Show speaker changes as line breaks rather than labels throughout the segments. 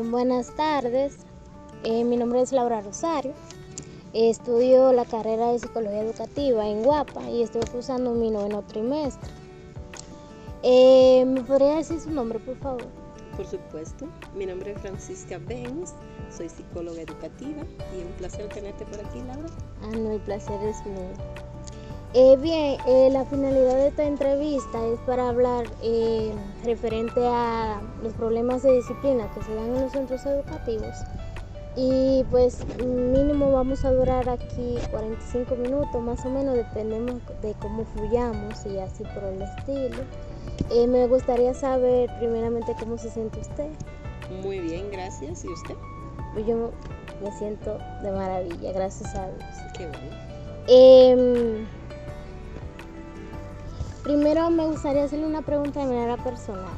Buenas tardes, mi nombre es Laura Rosario, estudio la carrera de Psicología Educativa en Guapa y estoy cursando mi 9º trimestre. ¿Me podría decir su nombre, por favor?
Por supuesto, mi nombre es Francisca Benz, soy psicóloga educativa y un placer tenerte por aquí, Laura.
No, el placer es mío. La finalidad de esta entrevista es para hablar referente a los problemas de disciplina que se dan en los centros educativos y pues mínimo vamos a durar aquí 45 minutos más o menos, dependemos de cómo fluyamos y así por el estilo. Me gustaría saber primeramente cómo se siente usted.
Muy bien, gracias. ¿Y usted?
Yo me siento de maravilla, gracias a Dios.
Qué
bueno. Primero me gustaría hacerle una pregunta de manera personal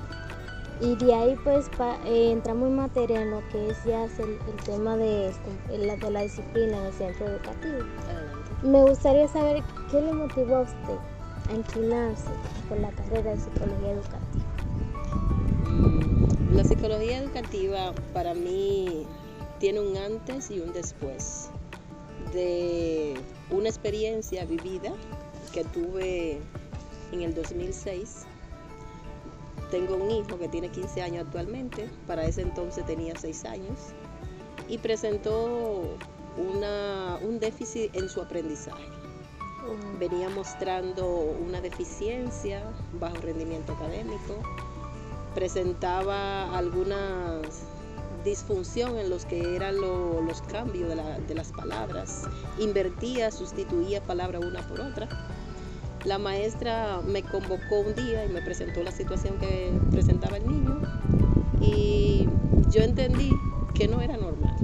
y de ahí pues entramos en materia en lo que es ya el tema de la disciplina en el centro educativo.
Adelante.
Me gustaría saber qué le motivó a usted a inclinarse por la carrera de psicología educativa.
La psicología educativa para mí tiene un antes y un después de una experiencia vivida que tuve en el 2006. Tengo un hijo que tiene 15 años actualmente, para ese entonces tenía 6 años y presentó un déficit en su aprendizaje. Venía mostrando una deficiencia, bajo rendimiento académico, presentaba alguna disfunción en los que eran los cambios de las palabras, invertía, sustituía palabra una por otra. La maestra me convocó un día y me presentó la situación que presentaba el niño y yo entendí que no era normal.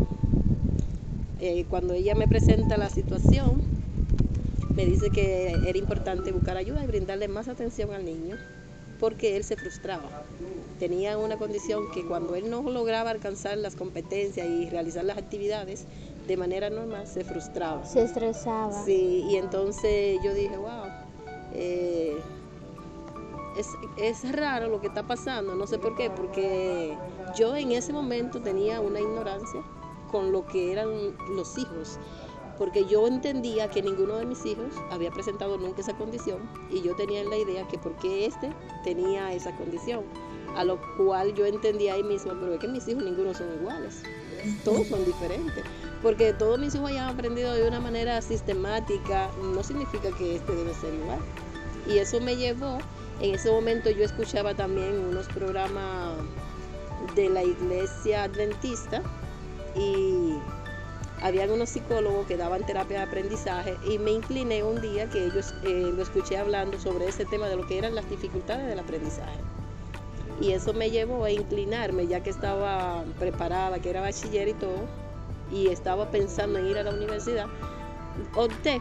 Cuando ella me presenta la situación, me dice que era importante buscar ayuda y brindarle más atención al niño porque él se frustraba. Tenía una condición que cuando él no lograba alcanzar las competencias y realizar las actividades de manera normal, se frustraba.
Se estresaba.
Sí, y entonces yo dije, wow. Es raro lo que está pasando, no sé por qué, porque yo en ese momento tenía una ignorancia con lo que eran los hijos, porque yo entendía que ninguno de mis hijos había presentado nunca esa condición y yo tenía la idea que porque tenía esa condición, a lo cual yo entendía ahí mismo, pero es que mis hijos ninguno son iguales, todos son diferentes. Porque todos mis hijos hayan aprendido de una manera sistemática, no significa que debe ser igual. Y eso me llevó, en ese momento yo escuchaba también unos programas de la iglesia adventista y habían unos psicólogos que daban terapia de aprendizaje y me incliné un día que ellos lo escuché hablando sobre ese tema de lo que eran las dificultades del aprendizaje. Y eso me llevó a inclinarme, ya que estaba preparada, que era bachiller y todo, y estaba pensando en ir a la universidad, opté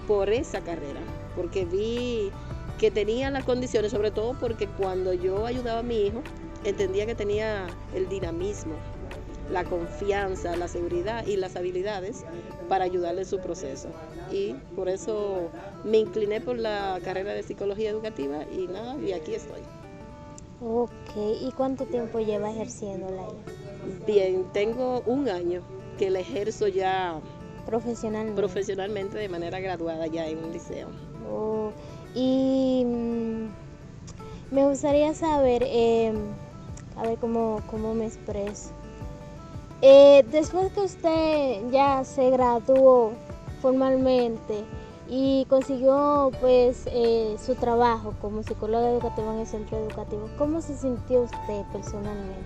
por esa carrera, porque vi que tenía las condiciones, sobre todo porque cuando yo ayudaba a mi hijo, entendía que tenía el dinamismo, la confianza, la seguridad y las habilidades para ayudarle en su proceso. Y por eso me incliné por la carrera de psicología educativa y nada, y aquí estoy.
Ok, ¿y cuánto tiempo lleva ejerciéndola ya?
Bien, tengo un año que la ejerzo ya
profesionalmente
de manera graduada ya en un liceo.
Y me gustaría saber, a ver cómo me expreso. Después que usted ya se graduó formalmente y consiguió pues su trabajo como psicóloga educativa en el centro educativo, ¿cómo se sintió usted personalmente?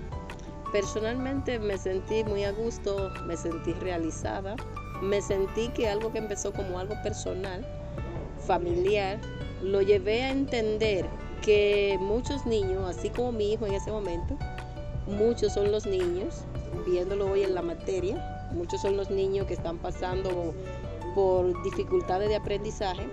Personalmente me sentí muy a gusto, me sentí realizada, me sentí que algo que empezó como algo personal, familiar, lo llevé a entender que muchos niños, así como mi hijo en ese momento, muchos son los niños, viéndolo hoy en la materia, muchos son los niños que están pasando por dificultades de aprendizaje,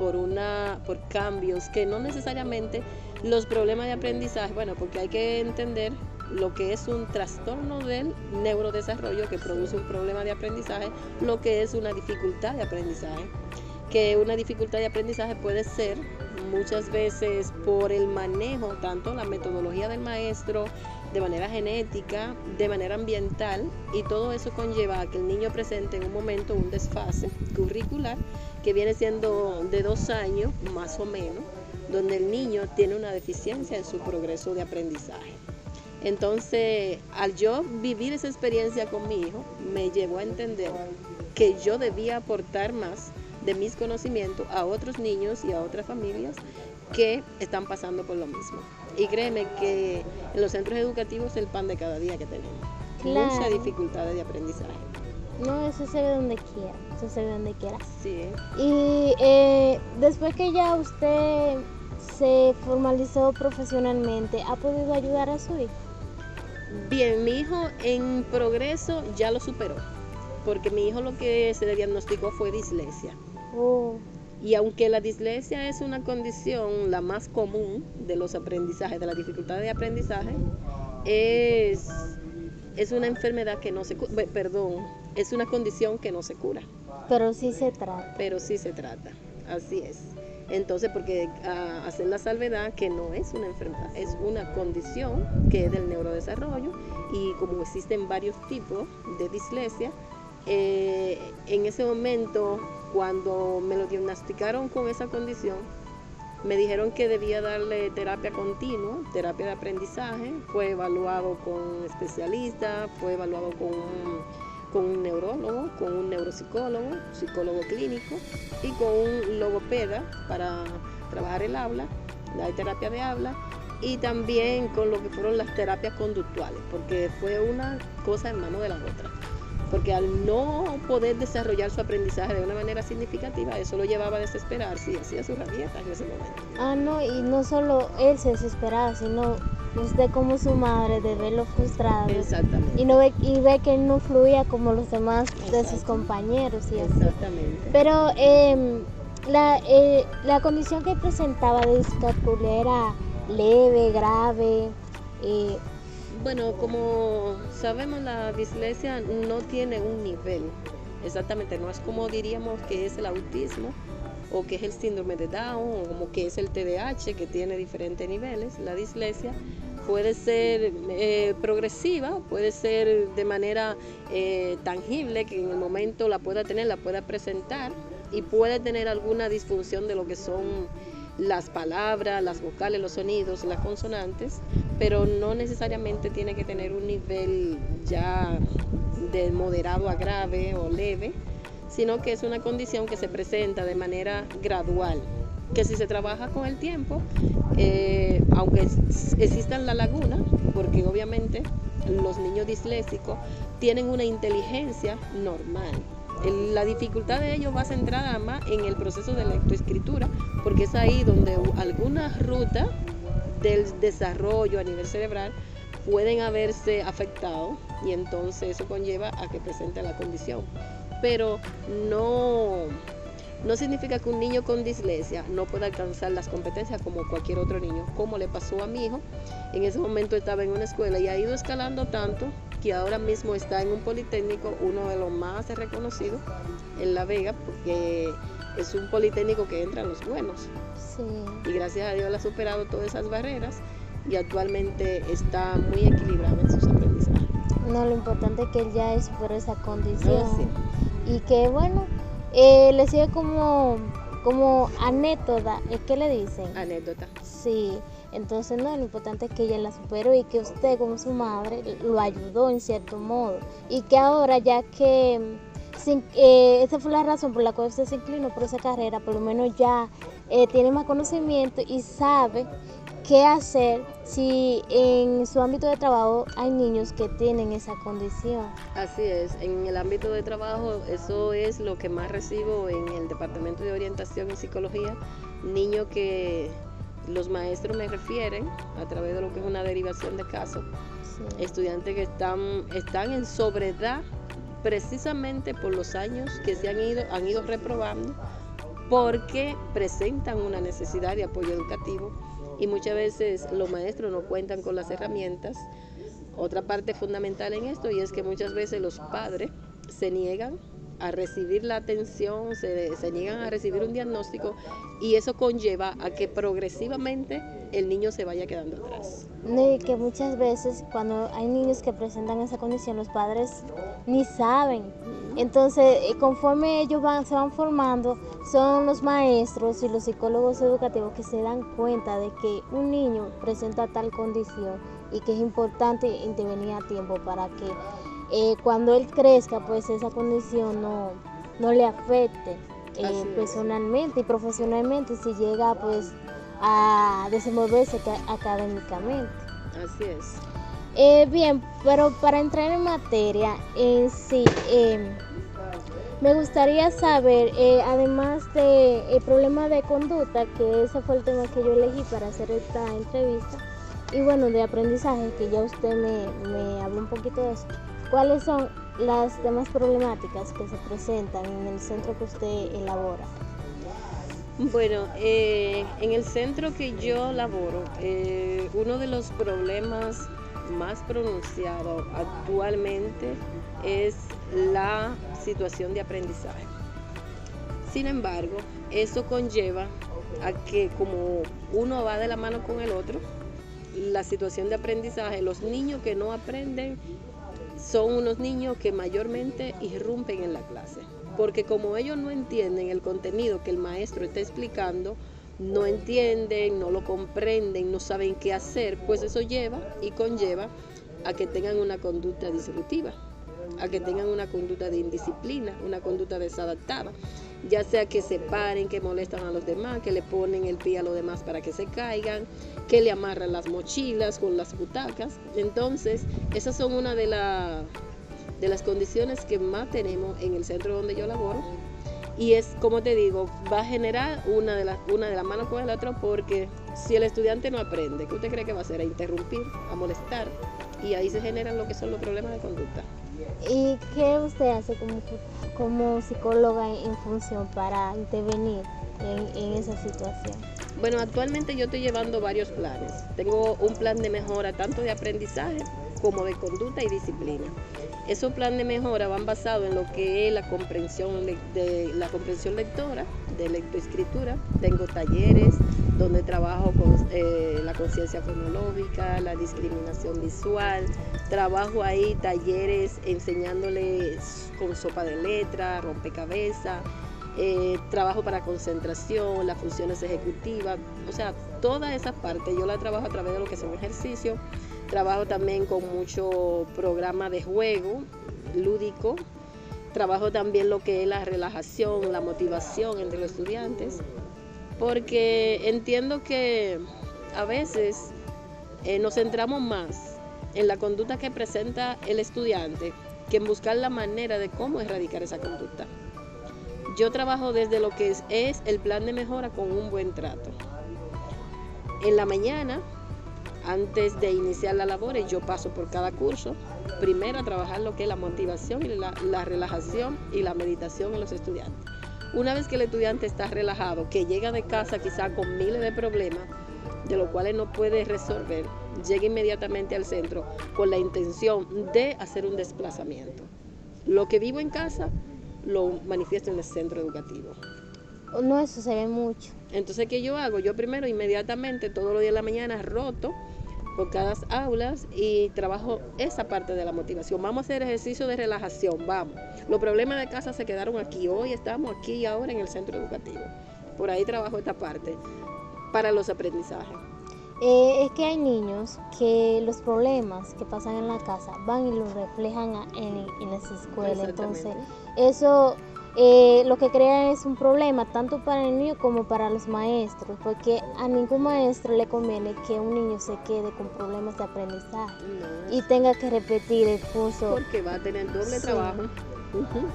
por cambios que no necesariamente los problemas de aprendizaje, bueno, porque hay que entender lo que es un trastorno del neurodesarrollo que produce un problema de aprendizaje, lo que es una dificultad de aprendizaje, que una dificultad de aprendizaje puede ser muchas veces por el manejo, tanto la metodología del maestro, de manera genética, de manera ambiental, y todo eso conlleva a que el niño presente en un momento un desfase curricular que viene siendo de 2 años más o menos, donde el niño tiene una deficiencia en su progreso de aprendizaje. Entonces, al yo vivir esa experiencia con mi hijo, me llevó a entender que yo debía aportar más de mis conocimientos a otros niños y a otras familias que están pasando por lo mismo. Y créeme que en los centros educativos es el pan de cada día que tenemos.
Claro.
Muchas dificultades de aprendizaje.
No, eso se ve donde quiera, eso se ve donde quiera.
Sí.
Y después que ya usted se formalizó profesionalmente, ¿ha podido ayudar a su hijo?
Bien, mi hijo en progreso ya lo superó, porque mi hijo lo que se le diagnosticó fue dislexia.
Oh,
Y aunque la dislexia es una condición la más común de los aprendizajes, de las dificultades de aprendizaje, es una enfermedad que no se cura, perdón, es una condición que no se cura,
pero sí se trata.
pero sí se trata, así es. Entonces, porque hacer la salvedad que no es una enfermedad, es una condición que es del neurodesarrollo, y como existen varios tipos de dislexia, en ese momento, cuando me lo diagnosticaron con esa condición, me dijeron que debía darle terapia continua, terapia de aprendizaje. Fue evaluado con especialistas, fue evaluado con un neurólogo, con un neuropsicólogo, psicólogo clínico y con un logopeda para trabajar el habla, la terapia de habla, y también con lo que fueron las terapias conductuales, porque fue una cosa en mano de la otra. Porque al no poder desarrollar su aprendizaje de una manera significativa, eso lo llevaba a desesperarse y hacía sus rabietas en ese momento.
Ah, no, y no solo él se desesperaba, sino usted como su madre de verlo frustrado.
Exactamente.
Y ve que él no fluía como los demás de sus
Exacto.
compañeros y así.
Exactamente.
Pero la condición que presentaba de discalculia era leve, grave.
Bueno, como sabemos, la dislexia no tiene un nivel. Exactamente, no es como diríamos que es el autismo o que es el síndrome de Down o como que es el TDAH, que tiene diferentes niveles. La dislexia puede ser progresiva, puede ser de manera tangible, que en el momento la pueda tener, la pueda presentar, y puede tener alguna disfunción de lo que son las palabras, las vocales, los sonidos, las consonantes, pero no necesariamente tiene que tener un nivel ya de moderado a grave o leve, sino que es una condición que se presenta de manera gradual, que si se trabaja con el tiempo, aunque existan la laguna, porque obviamente los niños disléxicos tienen una inteligencia normal. La dificultad de ellos va centrada más en el proceso de lectoescritura, porque es ahí donde algunas rutas del desarrollo a nivel cerebral pueden haberse afectado, y entonces eso conlleva a que presente la condición. Pero no significa que un niño con dislexia no pueda alcanzar las competencias como cualquier otro niño, como le pasó a mi hijo. En ese momento estaba en una escuela y ha ido escalando tanto que ahora mismo está en un politécnico, uno de los más reconocidos en La Vega, porque es un politécnico que entra a los buenos.
Sí.
Y gracias a Dios él ha superado todas esas barreras y actualmente está muy equilibrado en sus aprendizajes.
No, lo importante es que él ya superó esa condición.
Sí.
Y que bueno, le sigue como anécdota, ¿qué le dicen?
Anécdota.
Sí, entonces no, lo importante es que ella la superó y que usted como su madre lo ayudó en cierto modo. Y que ahora ya que esa fue la razón por la cual usted se inclinó por esa carrera, por lo menos ya tiene más conocimiento y sabe qué hacer si en su ámbito de trabajo hay niños que tienen esa condición.
Así es, en el ámbito de trabajo eso es lo que más recibo en el Departamento de Orientación y Psicología, niños que los maestros me refieren a través de lo que es una derivación de casos,
Sí.
estudiantes que están en sobredad precisamente por los años que se han ido reprobando, porque presentan una necesidad de apoyo educativo y muchas veces los maestros no cuentan con las herramientas. Otra parte fundamental en esto, y es que muchas veces los padres se niegan a recibir la atención, se niegan a recibir un diagnóstico y eso conlleva a que progresivamente el niño se vaya quedando atrás.
Y que muchas veces cuando hay niños que presentan esa condición, los padres ni saben. Entonces, conforme ellos se van formando, son los maestros y los psicólogos educativos que se dan cuenta de que un niño presenta tal condición y que es importante intervenir a tiempo para que cuando él crezca, pues esa condición no le afecte personalmente y profesionalmente si llega pues a desenvolverse académicamente.
Así es.
Bien, pero para entrar en materia en sí, me gustaría saber, además del problema de conducta, que ese fue el tema que yo elegí para hacer esta entrevista, y bueno, de aprendizaje, que ya usted me habló un poquito de eso, ¿cuáles son las demás problemáticas que se presentan en el centro que usted elabora?
Bueno, en el centro que yo laboro, uno de los problemas más pronunciados actualmente es la situación de aprendizaje. Sin embargo, eso conlleva a que como uno va de la mano con el otro, la situación de aprendizaje, los niños que no aprenden son unos niños que mayormente irrumpen en la clase. Porque como ellos no entienden el contenido que el maestro está explicando, no entienden, no lo comprenden, no saben qué hacer, pues eso lleva y conlleva a que tengan una conducta disruptiva, a que tengan una conducta de indisciplina, una conducta desadaptada, ya sea que se paren, que molestan a los demás, que le ponen el pie a los demás para que se caigan, que le amarran las mochilas con las butacas. Entonces, esas son una de las condiciones que más tenemos en el centro donde yo laboro, y es, como te digo, va a generar una de las manos con el otro, porque si el estudiante no aprende, ¿qué usted cree que va a hacer? A interrumpir, a molestar, y ahí se generan lo que son los problemas de conducta.
¿Y qué usted hace como psicóloga en función para intervenir en esa situación?
Bueno, actualmente yo estoy llevando varios planes. Tengo un plan de mejora tanto de aprendizaje como de conducta y disciplina. Esos planes de mejora van basados en lo que es la comprensión lectora, de lectoescritura. Tengo talleres donde trabajo con la conciencia fonológica, la discriminación visual. Trabajo ahí talleres enseñándoles con sopa de letra, rompecabezas. Trabajo para concentración, las funciones ejecutivas, o sea, toda esa parte yo la trabajo a través de lo que son ejercicios. Trabajo también con mucho programa de juego lúdico. Trabajo también lo que es la relajación, la motivación entre los estudiantes, porque entiendo que a veces nos centramos más en la conducta que presenta el estudiante que en buscar la manera de cómo erradicar esa conducta. Yo trabajo desde lo que es el plan de mejora con un buen trato. En la mañana, antes de iniciar las labores, yo paso por cada curso, primero a trabajar lo que es la motivación y la relajación y la meditación en los estudiantes. Una vez que el estudiante está relajado, que llega de casa quizá con miles de problemas, de los cuales no puede resolver, llega inmediatamente al centro con la intención de hacer un desplazamiento. Lo que vivo en casa lo manifiesto en el centro educativo.
No, eso se ve mucho.
Entonces, ¿qué yo hago? Yo primero, inmediatamente, todos los días de la mañana, roto por cada aulas y trabajo esa parte de la motivación. Vamos a hacer ejercicio de relajación, vamos. Los problemas de casa se quedaron aquí, hoy estamos aquí y ahora en el centro educativo. Por ahí trabajo esta parte para los aprendizajes.
Es que hay niños que los problemas que pasan en la casa van y los reflejan en las escuelas. Entonces, eso lo que crea es un problema tanto para el niño como para los maestros, porque a ningún maestro le conviene que un niño se quede con problemas de aprendizaje y tenga que repetir el curso.
Porque va a tener doble trabajo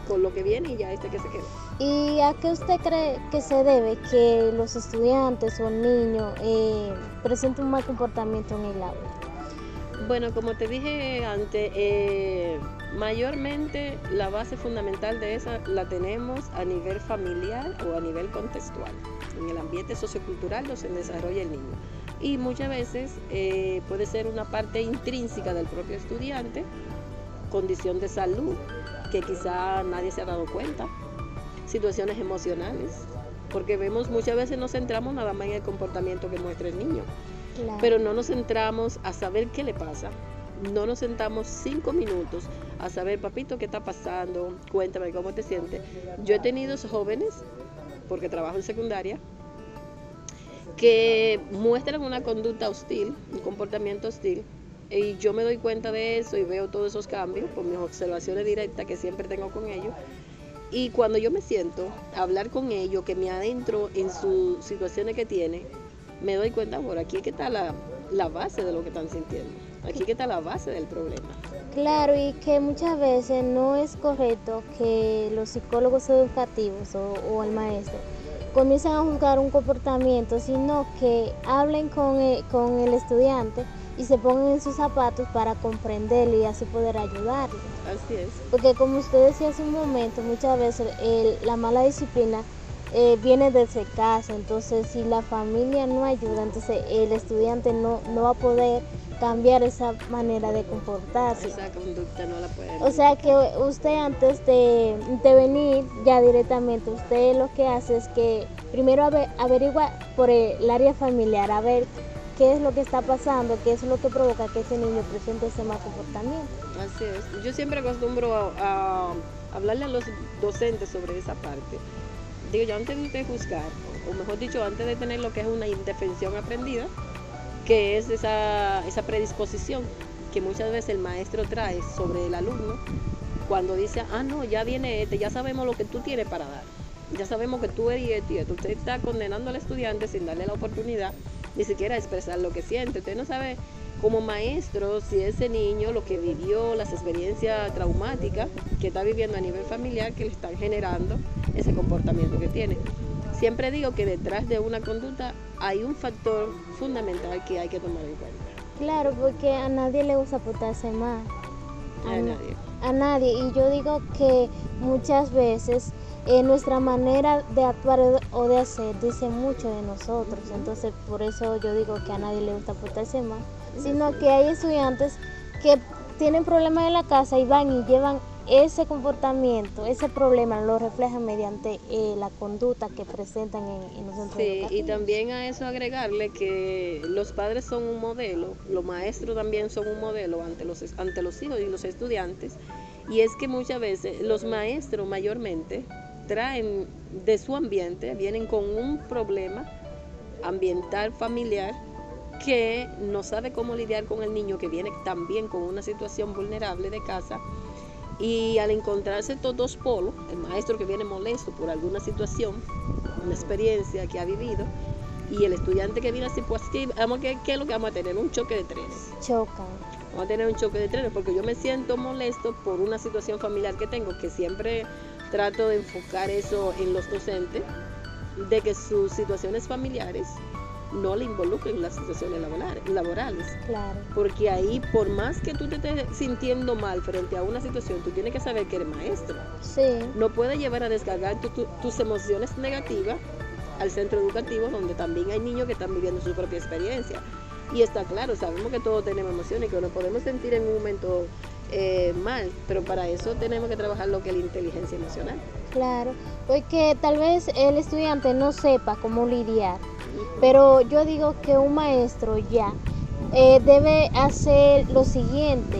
con lo que viene y ya que se quedó.
¿Y a qué usted cree que se debe que los estudiantes o el niño presenten un mal comportamiento en el aula?
Bueno, como te dije antes, mayormente la base fundamental de esa la tenemos a nivel familiar o a nivel contextual, en el ambiente sociocultural donde se desarrolla el niño. Y muchas veces puede ser una parte intrínseca del propio estudiante condición de salud que quizá nadie se ha dado cuenta, situaciones emocionales, porque vemos muchas veces nos centramos nada más en el comportamiento que muestra el niño,
Claro.
pero no nos centramos a saber qué le pasa. No nos sentamos 5 minutos a saber, papito, qué está pasando, cuéntame cómo te sientes. Yo he tenido jóvenes, porque trabajo en secundaria, que muestran una conducta hostil, un comportamiento hostil, y yo me doy cuenta de eso y veo todos esos cambios por mis observaciones directas que siempre tengo con ellos. Y cuando yo me siento a hablar con ellos, que me adentro en sus situaciones que tienen, me doy cuenta, por aquí es que está la base de lo que están sintiendo. Aquí es que está la base del problema.
Claro, y que muchas veces no es correcto que los psicólogos educativos o el maestro comiencen a juzgar un comportamiento, sino que hablen con el estudiante y se pongan en sus zapatos para comprenderlo y así poder ayudarlo.
Así es.
Porque como usted decía hace un momento, muchas veces la mala disciplina viene desde casa, entonces si la familia no ayuda, entonces el estudiante no va a poder cambiar esa manera de comportarse.
Esa conducta no la puede.
O sea que usted antes de intervenir ya directamente, usted lo que hace es que primero averigua por el área familiar, a ver qué es lo que está pasando, qué es lo que provoca que ese niño presente ese mal comportamiento.
Así es. Yo siempre acostumbro a hablarle a los docentes sobre esa parte. Digo yo, antes de usted juzgar, o mejor dicho, antes de tener lo que es una indefensión aprendida, que es esa predisposición que muchas veces el maestro trae sobre el alumno, cuando dice, no, ya viene ya sabemos lo que tú tienes para dar, ya sabemos que tú eres esto y esto. Usted está condenando al estudiante sin darle la oportunidad ni siquiera de expresar lo que siente. Usted no sabe como maestro si ese niño lo que vivió, las experiencias traumáticas que está viviendo a nivel familiar, que le están generando ese comportamiento que tiene. Siempre digo que detrás de una conducta hay un factor fundamental que hay que tomar en cuenta.
Claro, porque a nadie le gusta portarse mal. A nadie. Y yo digo que muchas veces nuestra manera de actuar o de hacer dice mucho de nosotros. Entonces, por eso yo digo que a nadie le gusta portarse mal. Sino que hay estudiantes que tienen problemas en la casa y van y llevan ese comportamiento, ese problema lo reflejan mediante la conducta que presentan en los centros educativos.
Y también a eso agregarle que los padres son un modelo, los maestros también son un modelo ante los hijos y los estudiantes, y es que muchas veces los maestros mayormente traen de su ambiente, vienen con un problema ambiental familiar que no sabe cómo lidiar con el niño que viene también con una situación vulnerable de casa. Y al encontrarse estos dos polos, el maestro que viene molesto por alguna situación, una experiencia que ha vivido, y el estudiante que viene así, pues ¿qué es lo que vamos a tener? Un choque de trenes.
Chocan.
Vamos a tener un choque de trenes porque yo me siento molesto por una situación familiar que tengo, que siempre trato de enfocar eso en los docentes, de que sus situaciones familiares no le involucren las situaciones laborales.
Claro.
Porque ahí, por más que tú te estés sintiendo mal frente a una situación, tú tienes que saber que eres maestro.
Sí.
No puedes llevar a descargar tus emociones negativas al centro educativo, donde también hay niños que están viviendo su propia experiencia. Y está claro, sabemos que todos tenemos emociones y que nos podemos sentir en un momento mal, pero para eso tenemos que trabajar lo que es la inteligencia emocional.
Claro, porque tal vez el estudiante no sepa cómo lidiar, pero yo digo que un maestro ya debe hacer lo siguiente,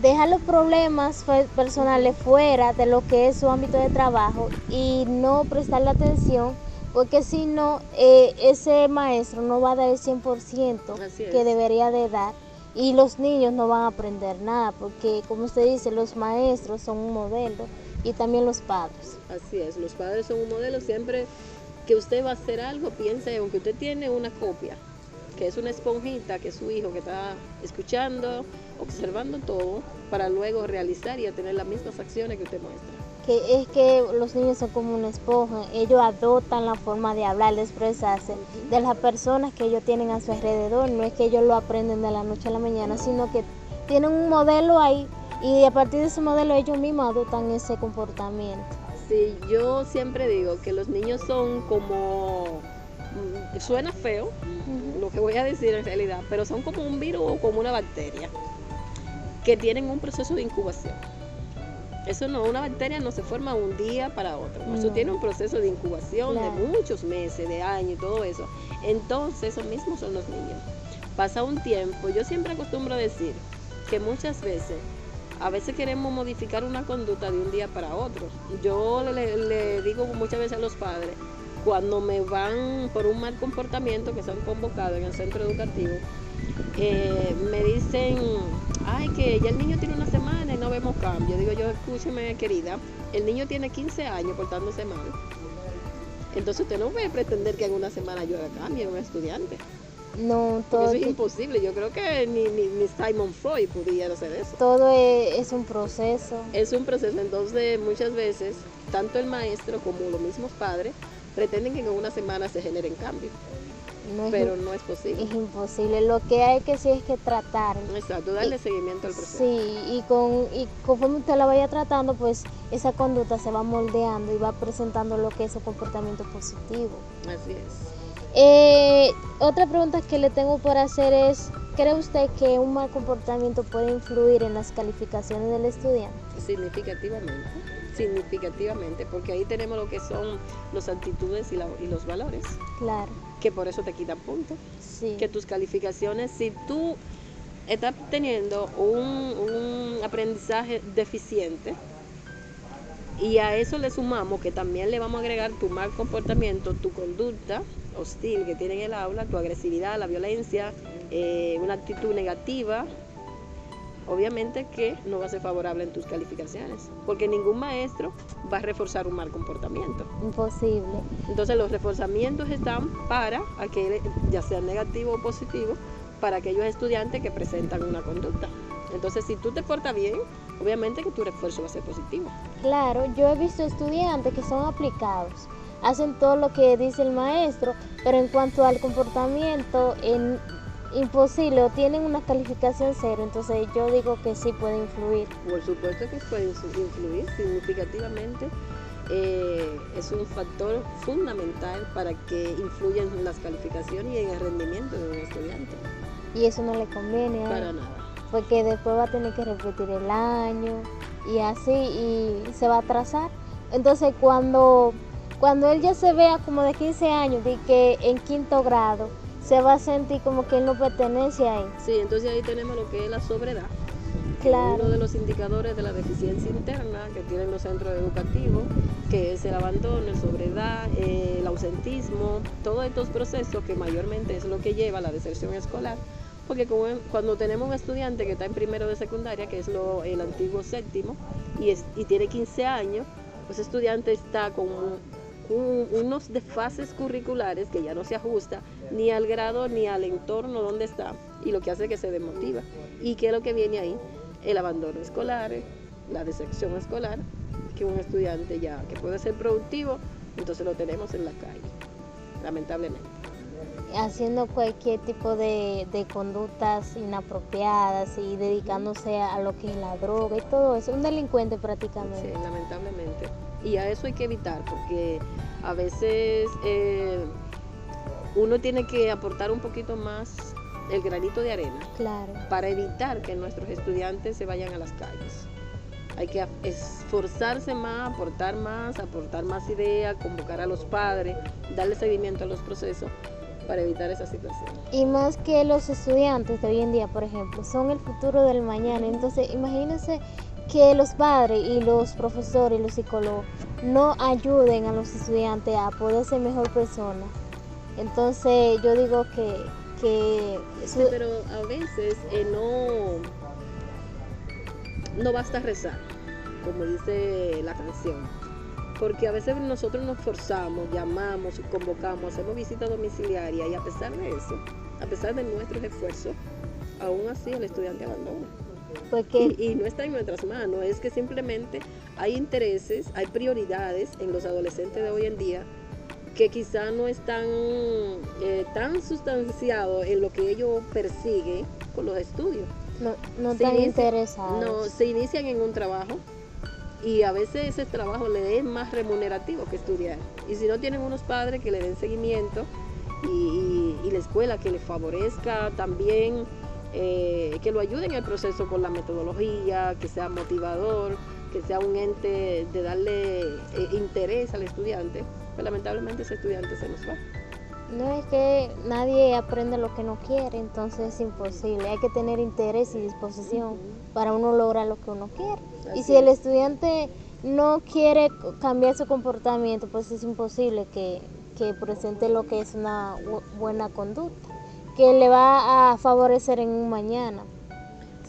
dejar los problemas personales fuera de lo que es su ámbito de trabajo y no prestarle atención, porque si no, ese maestro no va a dar el 100% que debería de dar. Y los niños no van a aprender nada, porque como usted dice, los maestros son un modelo y también los padres.
Así es, los padres son un modelo. Siempre que usted va a hacer algo, piense, aunque usted tiene una copia, que es una esponjita, que es su hijo que está escuchando, observando todo, para luego realizar y tener las mismas acciones que usted muestra.
Que es que los niños son como una esponja, ellos adoptan la forma de hablar, de expresarse de las personas que ellos tienen a su alrededor. No es que ellos lo aprenden de la noche a la mañana, sino que tienen un modelo ahí y a partir de ese modelo ellos mismos adoptan ese comportamiento.
Sí, yo siempre digo que los niños son como, suena feo lo que voy a decir en realidad, pero son como un virus o como una bacteria que tienen un proceso de incubación. Eso no, una bacteria no se forma un día para otro, eso
No.
tiene un proceso de incubación
Claro.
de muchos meses, de años y todo eso. Entonces, eso mismo son los niños. Pasa un tiempo, yo siempre acostumbro a decir que muchas veces, a veces queremos modificar una conducta de un día para otro. Yo le digo muchas veces a los padres, cuando me van por un mal comportamiento que se han convocado en el centro educativo, me dicen, ay, que ya el niño tiene una semana y no vemos cambio. Digo yo, escúcheme, querida, el niño tiene 15 años portándose mal. Entonces usted no puede pretender que en una semana yo haga cambio en un estudiante.
No,
Porque
todo,
eso es imposible. Yo creo que ni Simon Freud pudiera hacer eso.
todo es un proceso.
Es un proceso, entonces muchas veces, tanto el maestro como los mismos padres pretenden que en una semana se generen cambios,
No es,
pero no es posible.
es imposible. Lo que hay que sí es que tratar.
Exacto, darle seguimiento al proceso.
Sí, y conforme usted la vaya tratando, pues esa conducta se va moldeando y va presentando lo que es su comportamiento positivo.
Así es.
Otra pregunta que le tengo por hacer es, ¿cree usted que un mal comportamiento puede influir en las calificaciones del estudiante?
Significativamente, porque ahí tenemos lo que son las actitudes y los valores,
Claro,
que por eso te quitan puntos.
sí.
Que tus calificaciones, si tú estás teniendo un aprendizaje deficiente, y a eso le sumamos que también le vamos a agregar tu mal comportamiento, tu conducta hostil que tiene en el aula, tu agresividad, la violencia, una actitud negativa, obviamente que no va a ser favorable en tus calificaciones, porque ningún maestro va a reforzar un mal comportamiento.
Imposible.
Entonces los reforzamientos están para aquel, ya sea negativo o positivo, para aquellos estudiantes que presentan una conducta. Entonces si tú te portas bien, obviamente que tu refuerzo va a ser positivo.
Claro, yo he visto estudiantes que son aplicados, hacen todo lo que dice el maestro, pero en cuanto al comportamiento, imposible, o tienen una calificación 0, entonces yo digo que sí puede influir.
Por supuesto que puede influir significativamente. Es un factor fundamental para que influya en las calificaciones y en el rendimiento de un estudiante.
Y eso no le conviene a él,
Para nada.
porque después va a tener que repetir el año y así, y se va a atrasar. Entonces cuando él ya se vea como de 15 años, de que en 5º grado, se va a sentir como que él no pertenece ahí.
Sí, entonces ahí tenemos lo que es la sobredad.
Claro.
Uno de los indicadores de la deficiencia interna que tienen los centros educativos, que es el abandono, la sobredad, el ausentismo, todos estos procesos que mayormente es lo que lleva a la deserción escolar, porque cuando tenemos un estudiante que está en primero de secundaria, que es el antiguo séptimo, y tiene 15 años, ese estudiante está con unos desfases curriculares que ya no se ajusta ni al grado ni al entorno donde está, y lo que hace que se desmotiva. ¿Y qué es lo que viene ahí? El abandono escolar, la deserción escolar, que un estudiante ya que puede ser productivo, entonces lo tenemos en la calle, lamentablemente.
Haciendo cualquier tipo de conductas inapropiadas y dedicándose a lo que es la droga y todo eso, un delincuente prácticamente.
Sí, lamentablemente. Y a eso hay que evitar, porque a veces uno tiene que aportar un poquito más el granito de arena,
Claro.
para evitar que nuestros estudiantes se vayan a las calles. Hay que esforzarse más, aportar más ideas, convocar a los padres, darle seguimiento a los procesos para evitar esa situación.
Y más que los estudiantes de hoy en día, por ejemplo, son el futuro del mañana. Entonces, imagínense que los padres y los profesores y los psicólogos no ayuden a los estudiantes a poder ser mejor persona. Entonces, yo digo que
Sí, pero a veces no basta rezar, como dice la canción, porque a veces nosotros nos forzamos, llamamos, convocamos, hacemos visita domiciliaria, y a pesar de eso, a pesar de nuestros esfuerzos, aún así el estudiante abandona.
porque
Y no está en nuestras manos, es que simplemente hay intereses, hay prioridades en los adolescentes de hoy en día que quizá no están tan sustanciados en lo que ellos persiguen con los estudios.
no
Se
están
inicia-
interesados.
No, se inician en un trabajo y a veces ese trabajo le es más remunerativo que estudiar. Y si no tienen unos padres que le den seguimiento y la escuela que les favorezca también que lo ayude en el proceso con la metodología, que sea motivador, que sea un ente de darle interés al estudiante. Pero lamentablemente ese estudiante se nos va.
No, es que nadie aprende lo que no quiere, entonces es imposible. Hay que tener interés y disposición para uno lograr lo que uno quiere.
Así
Y si el
es.
estudiante no quiere cambiar su comportamiento, pues es imposible que presente lo que es una buena conducta, que le va a favorecer en un mañana.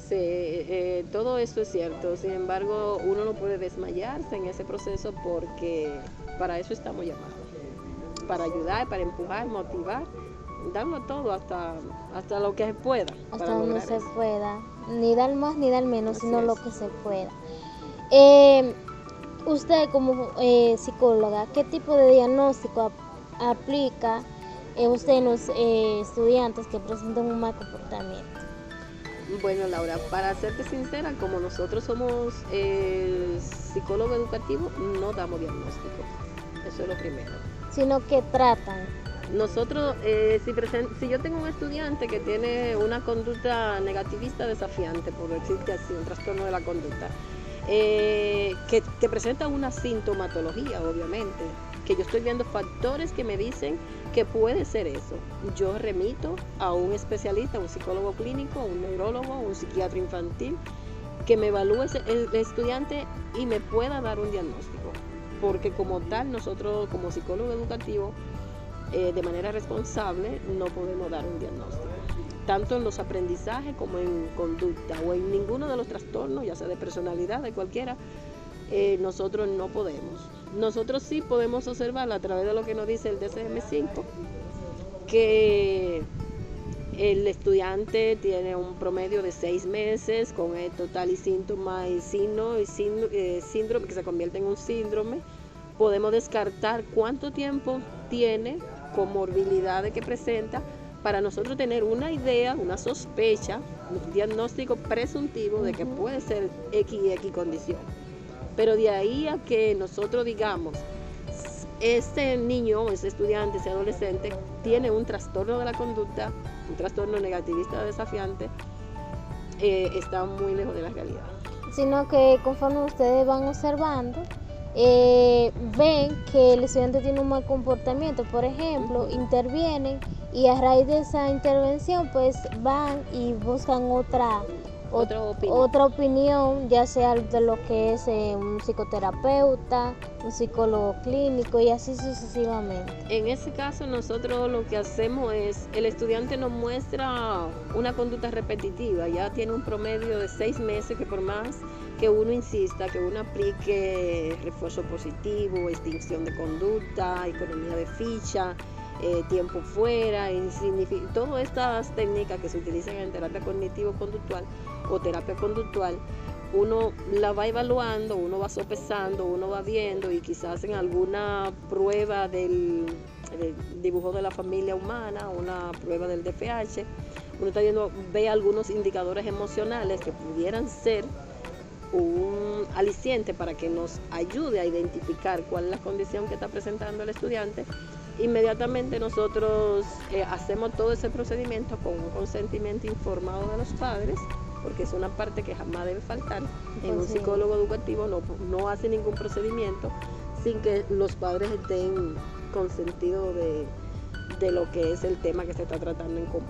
Sí, todo eso es cierto. Sin embargo, uno no puede desmayarse en ese proceso porque para eso estamos llamados. Para ayudar, para empujar, motivar, darlo todo hasta lo que se pueda.
Hasta
para
donde
lograr
se
eso.
pueda, ni dar más ni dar menos,
Así
sino lo
es.
que se pueda. Usted como psicóloga, ¿qué tipo de diagnóstico aplica usted en los estudiantes que presentan un mal comportamiento?
Bueno, Laura, para serte sincera, como nosotros somos psicólogo educativo, no damos diagnóstico. Eso es lo primero.
Sino que tratan.
Nosotros, si yo tengo un estudiante que tiene una conducta negativista desafiante, por decirte así, un trastorno de la conducta, que presenta una sintomatología, obviamente, que yo estoy viendo factores que me dicen que puede ser eso, yo remito a un especialista, un psicólogo clínico, un neurólogo, un psiquiatra infantil, que me evalúe el estudiante y me pueda dar un diagnóstico. Porque como tal, nosotros como psicólogo educativo, de manera responsable, no podemos dar un diagnóstico, tanto en los aprendizajes como en conducta o en ninguno de los trastornos, ya sea de personalidad, de cualquiera, nosotros no podemos. Nosotros sí podemos observar a través de lo que nos dice el DSM-5, que el estudiante tiene un promedio de 6 meses con el total y síntomas y signo y síndrome que se convierte en un síndrome. Podemos descartar cuánto tiempo tiene, comorbilidades que presenta, para nosotros tener una idea, una sospecha, un diagnóstico presuntivo de que puede ser X y X condición. Pero de ahí a que nosotros digamos, este niño, ese estudiante, ese adolescente, tiene un trastorno de la conducta, un trastorno negativista desafiante, está muy lejos de la realidad.
Sino que conforme ustedes van observando, ven que el estudiante tiene un mal comportamiento, por ejemplo, intervienen y a raíz de esa intervención pues van y buscan otra opinión, ya sea de lo que es un psicoterapeuta, un psicólogo clínico y así sucesivamente.
En ese caso nosotros lo que hacemos es, el estudiante nos muestra una conducta repetitiva, ya tiene un promedio de 6 meses, que por más que uno insista, que uno aplique refuerzo positivo, extinción de conducta, economía de ficha, tiempo fuera, todas estas técnicas que se utilizan en terapia cognitivo-conductual o terapia conductual, uno la va evaluando, uno va sopesando, uno va viendo y quizás en alguna prueba del dibujo de la familia humana, una prueba del DFH, uno está viendo, ve algunos indicadores emocionales que pudieran ser un aliciente para que nos ayude a identificar cuál es la condición que está presentando el estudiante. Inmediatamente nosotros hacemos todo ese procedimiento con un consentimiento informado de los padres, porque es una parte que jamás debe faltar. En un psicólogo educativo no hace ningún procedimiento sin que los padres estén consentidos de lo que es el tema que se está tratando en común.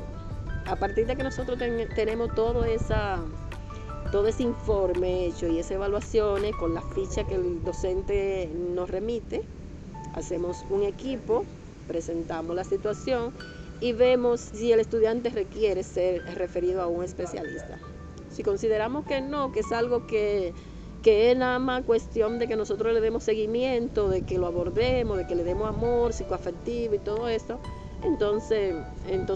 A partir de que nosotros tenemos todo ese informe hecho y esas evaluaciones con las fichas que el docente nos remite, hacemos un equipo, presentamos la situación y vemos si el estudiante requiere ser referido a un especialista. Si consideramos que no, que es algo que es nada más cuestión de que nosotros le demos seguimiento, de que lo abordemos, de que le demos amor psicoafectivo y todo esto, entonces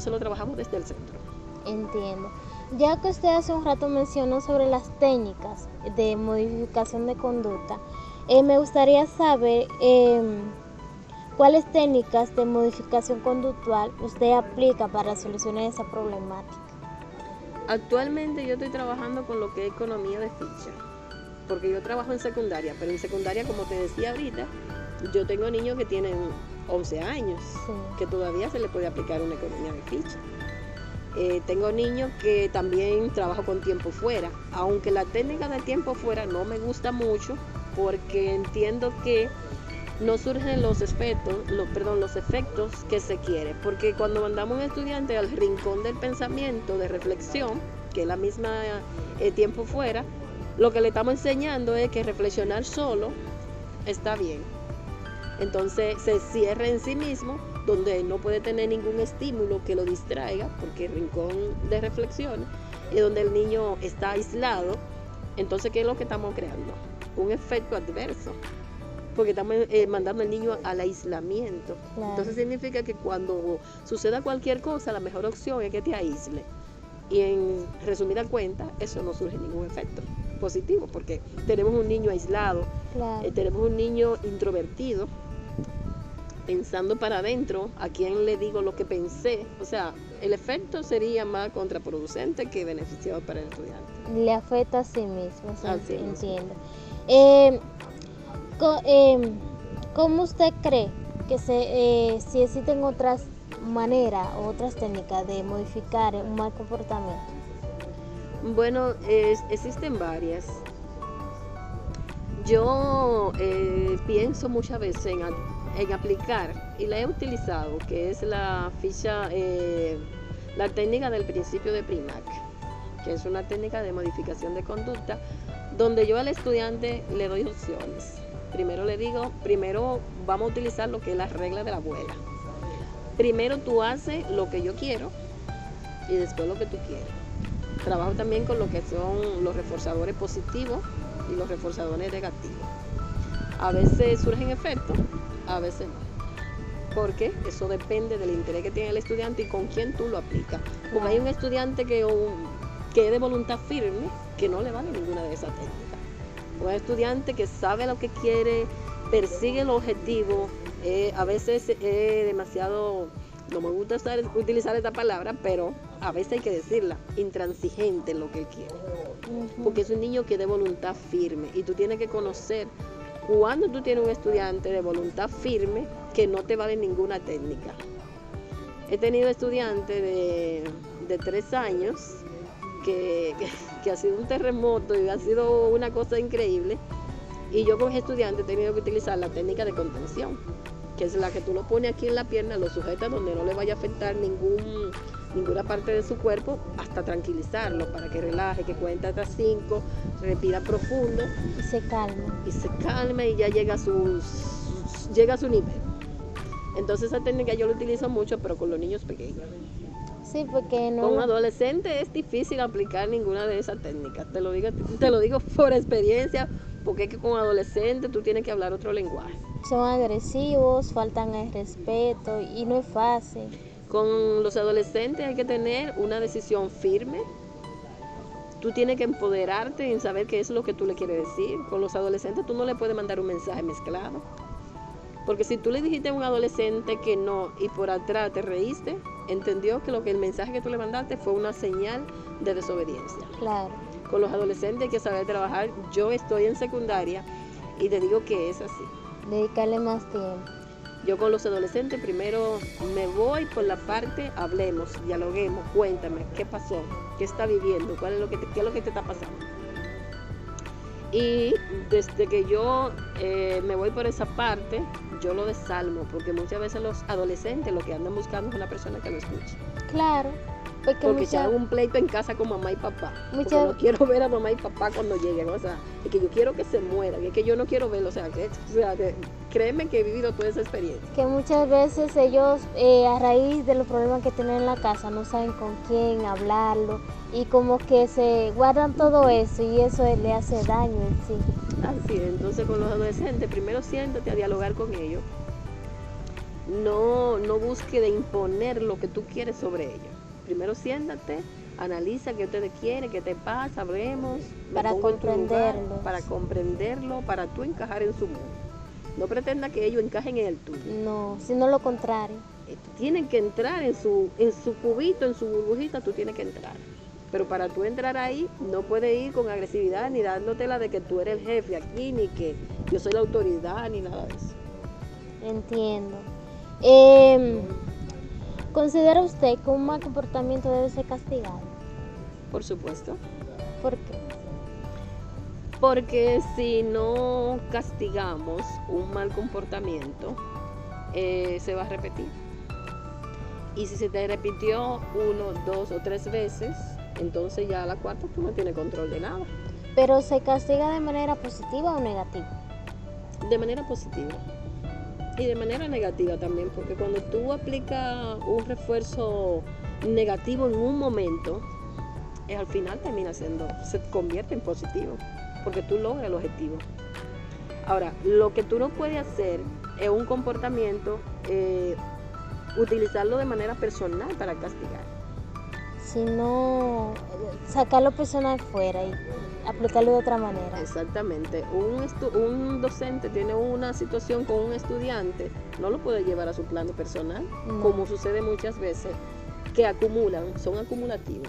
lo trabajamos desde el centro.
Entiendo. Ya que usted hace un rato mencionó sobre las técnicas de modificación de conducta, me gustaría saber cuáles técnicas de modificación conductual usted aplica para solucionar esa problemática.
Actualmente yo estoy trabajando con lo que es economía de ficha, porque yo trabajo en secundaria, pero en secundaria, como te decía ahorita, yo tengo niños que tienen 11 años,
Sí.
que todavía se les puede aplicar una economía de ficha. Tengo niños que también trabajo con tiempo fuera, aunque la técnica de tiempo fuera no me gusta mucho porque entiendo que no surgen los efectos, los efectos que se quiere, porque cuando mandamos a un estudiante al rincón del pensamiento, de reflexión, que es la misma tiempo fuera, lo que le estamos enseñando es que reflexionar solo está bien. Entonces se cierra en sí mismo, donde no puede tener ningún estímulo que lo distraiga, porque el rincón de reflexión es donde el niño está aislado. Entonces, ¿qué es lo que estamos creando? Un efecto adverso, porque estamos mandando al niño al aislamiento.
Claro.
Entonces significa que cuando suceda cualquier cosa, la mejor opción es que te aísle. Y en resumida cuenta, eso no surge ningún efecto positivo, porque tenemos un niño aislado,
Claro.
tenemos un niño introvertido, pensando para adentro, a quién le digo lo que pensé. O sea, el efecto sería más contraproducente que beneficioso para el estudiante.
Le afecta a sí mismo, sí,
Así mismo.
entiendo. ¿Cómo usted cree que si existen otras maneras o otras técnicas de modificar un mal comportamiento?
Bueno, existen varias. Yo pienso muchas veces en aplicar, y la he utilizado, que es la ficha, la técnica del principio de Primack, que es una técnica de modificación de conducta, donde yo al estudiante le doy opciones. Primero le digo, vamos a utilizar lo que es la regla de la abuela. Primero tú haces lo que yo quiero y después lo que tú quieres. Trabajo también con lo que son los reforzadores positivos y los reforzadores negativos. A veces surgen efectos, a veces no. Porque eso depende del interés que tiene el estudiante y con quién tú lo aplicas. Porque hay un estudiante que es de voluntad firme, que no le vale ninguna de esas técnicas. Un estudiante que sabe lo que quiere, persigue el objetivo, a veces es demasiado, no me gusta utilizar esta palabra, pero a veces hay que decirla, intransigente en lo que él quiere. Porque es un niño que es de voluntad firme y tú tienes que conocer cuando tú tienes un estudiante de voluntad firme que no te vale ninguna técnica. He tenido estudiantes de 3 años que ha sido un terremoto y ha sido una cosa increíble, y yo con estudiantes he tenido que utilizar la técnica de contención, que es la que tú lo pones aquí en la pierna, lo sujetas donde no le vaya a afectar ninguna parte de su cuerpo, hasta tranquilizarlo, para que relaje, que cuente hasta 5, respira profundo
Y se calma.
Y ya llega a su nivel. Entonces esa técnica yo la utilizo mucho, pero con los niños pequeños.
Sí, porque no.
Con adolescentes es difícil aplicar ninguna de esas técnicas. Te lo digo por experiencia, porque es que con adolescentes tú tienes que hablar otro lenguaje.
Son agresivos, faltan el respeto y no es fácil.
Con los adolescentes hay que tener una decisión firme. Tú tienes que empoderarte en saber qué es lo que tú le quieres decir. Con los adolescentes tú no le puedes mandar un mensaje mezclado. Porque si tú le dijiste a un adolescente que no y por atrás te reíste, entendió que el mensaje que tú le mandaste fue una señal de desobediencia.
Claro.
Con los adolescentes hay que saber trabajar. Yo estoy en secundaria y te digo que es así.
Dedicarle más tiempo.
Yo con los adolescentes primero me voy por la parte, hablemos, dialoguemos, cuéntame qué pasó, qué está viviendo, qué es lo que te está pasando. Y desde que yo me voy por esa parte, yo lo desalmo, porque muchas veces los adolescentes lo que andan buscando es una persona que lo escuche.
Claro.
Porque echaron un pleito en casa con mamá y papá. Porque no quiero ver a mamá y papá cuando lleguen. O sea, es que yo quiero que se mueran, es que yo no quiero verlo. O sea, créeme que he vivido toda esa experiencia.
Que muchas veces ellos, a raíz de los problemas que tienen en la casa, no saben con quién hablarlo y como que se guardan todo eso y eso le hace daño en sí.
Así es. Entonces con los adolescentes, primero siéntate a dialogar con ellos. No busque de imponer lo que tú quieres sobre ellos. Primero siéntate, analiza qué ustedes quieren, qué te pasa, hablemos.
Para comprenderlo.
Para comprenderlo, para tú encajar en su mundo. No pretenda que ellos encajen en el tuyo.
No, sino lo contrario.
Tienen que entrar en su cubito, en su burbujita, tú tienes que entrar. Pero para tú entrar ahí, no puedes ir con agresividad, ni dándotela de que tú eres el jefe aquí, ni que yo soy la autoridad, ni nada de eso.
Entiendo. ¿Considera usted que un mal comportamiento debe ser castigado?
Por supuesto.
¿Por qué?
Porque si no castigamos un mal comportamiento, se va a repetir. Y si se te repitió 1, 2 o 3 veces, entonces ya a la cuarta tú no tienes control de nada.
¿Pero se castiga de manera positiva o negativa?
De manera positiva. Y de manera negativa también, porque cuando tú aplicas un refuerzo negativo en un momento, al final se convierte en positivo, porque tú logras el objetivo. Ahora, lo que tú no puedes hacer es un comportamiento, utilizarlo de manera personal para castigar.
Sino sacarlo personal fuera y aplicarlo de otra manera.
Exactamente. Un docente tiene una situación con un estudiante, no lo puede llevar a su plano personal, como sucede muchas veces, que son acumulativos.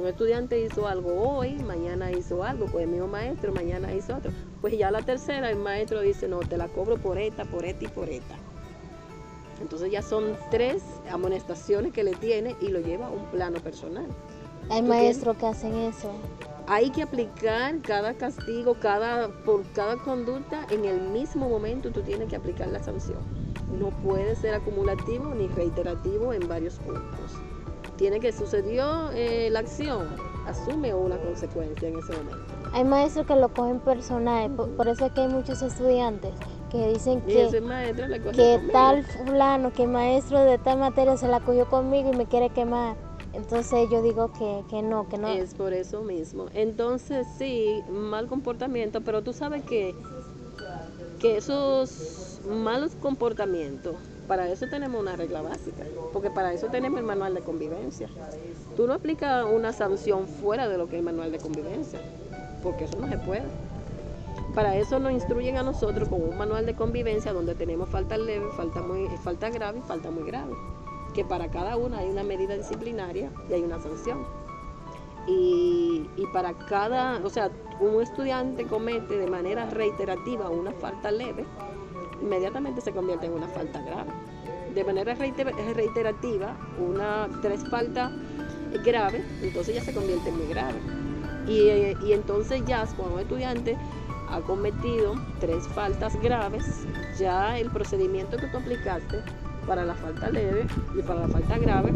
Un estudiante hizo algo hoy, mañana hizo algo con el mismo maestro, mañana hizo otro. Pues ya la tercera, el maestro dice, no, te la cobro por esta, por esta y por esta. Entonces ya son 3 amonestaciones que le tiene y lo lleva a un plano personal.
Hay maestros que hacen eso.
Hay que aplicar cada castigo, por cada conducta, en el mismo momento tú tienes que aplicar la sanción. No puede ser acumulativo ni reiterativo en varios puntos. Tiene que sucedió la acción, asume una consecuencia en ese momento.
Hay maestros que lo cogen personal, por eso es que hay muchos estudiantes que dicen que tal fulano, que el maestro de tal materia se la cogió conmigo y me quiere quemar. Entonces yo digo que no.
Es por eso mismo. Entonces sí, mal comportamiento, pero tú sabes que esos malos comportamientos, para eso tenemos una regla básica, porque para eso tenemos el manual de convivencia. Tú no aplicas una sanción fuera de lo que es el manual de convivencia, porque eso no se puede. Para eso nos instruyen a nosotros con un manual de convivencia donde tenemos falta leve, falta grave y falta muy grave. Que para cada una hay una medida disciplinaria y hay una sanción. Y para un estudiante comete de manera reiterativa una falta leve, inmediatamente se convierte en una falta grave. De manera reiterativa, 3 faltas graves, entonces ya se convierte en muy grave. Y entonces ya cuando un estudiante ha cometido 3 faltas graves, ya el procedimiento que tú aplicaste para la falta leve y para la falta grave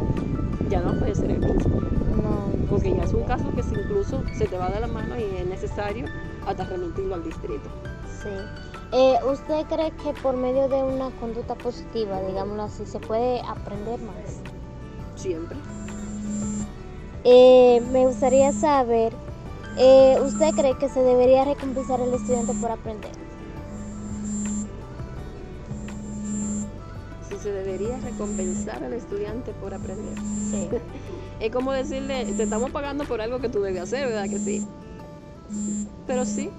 ya no puede ser el mismo.
No.
Porque ya es un caso que incluso se te va de la mano y es necesario hasta remitirlo al distrito.
Sí. ¿Usted cree que por medio de una conducta positiva, digámoslo así, se puede aprender más?
Siempre.
Me gustaría saber, ¿usted cree que se debería recompensar al estudiante por aprender?
Si se debería recompensar al estudiante por aprender.
Sí.
Es como decirle, te estamos pagando por algo que tú debes hacer, ¿verdad que sí? Pero sí,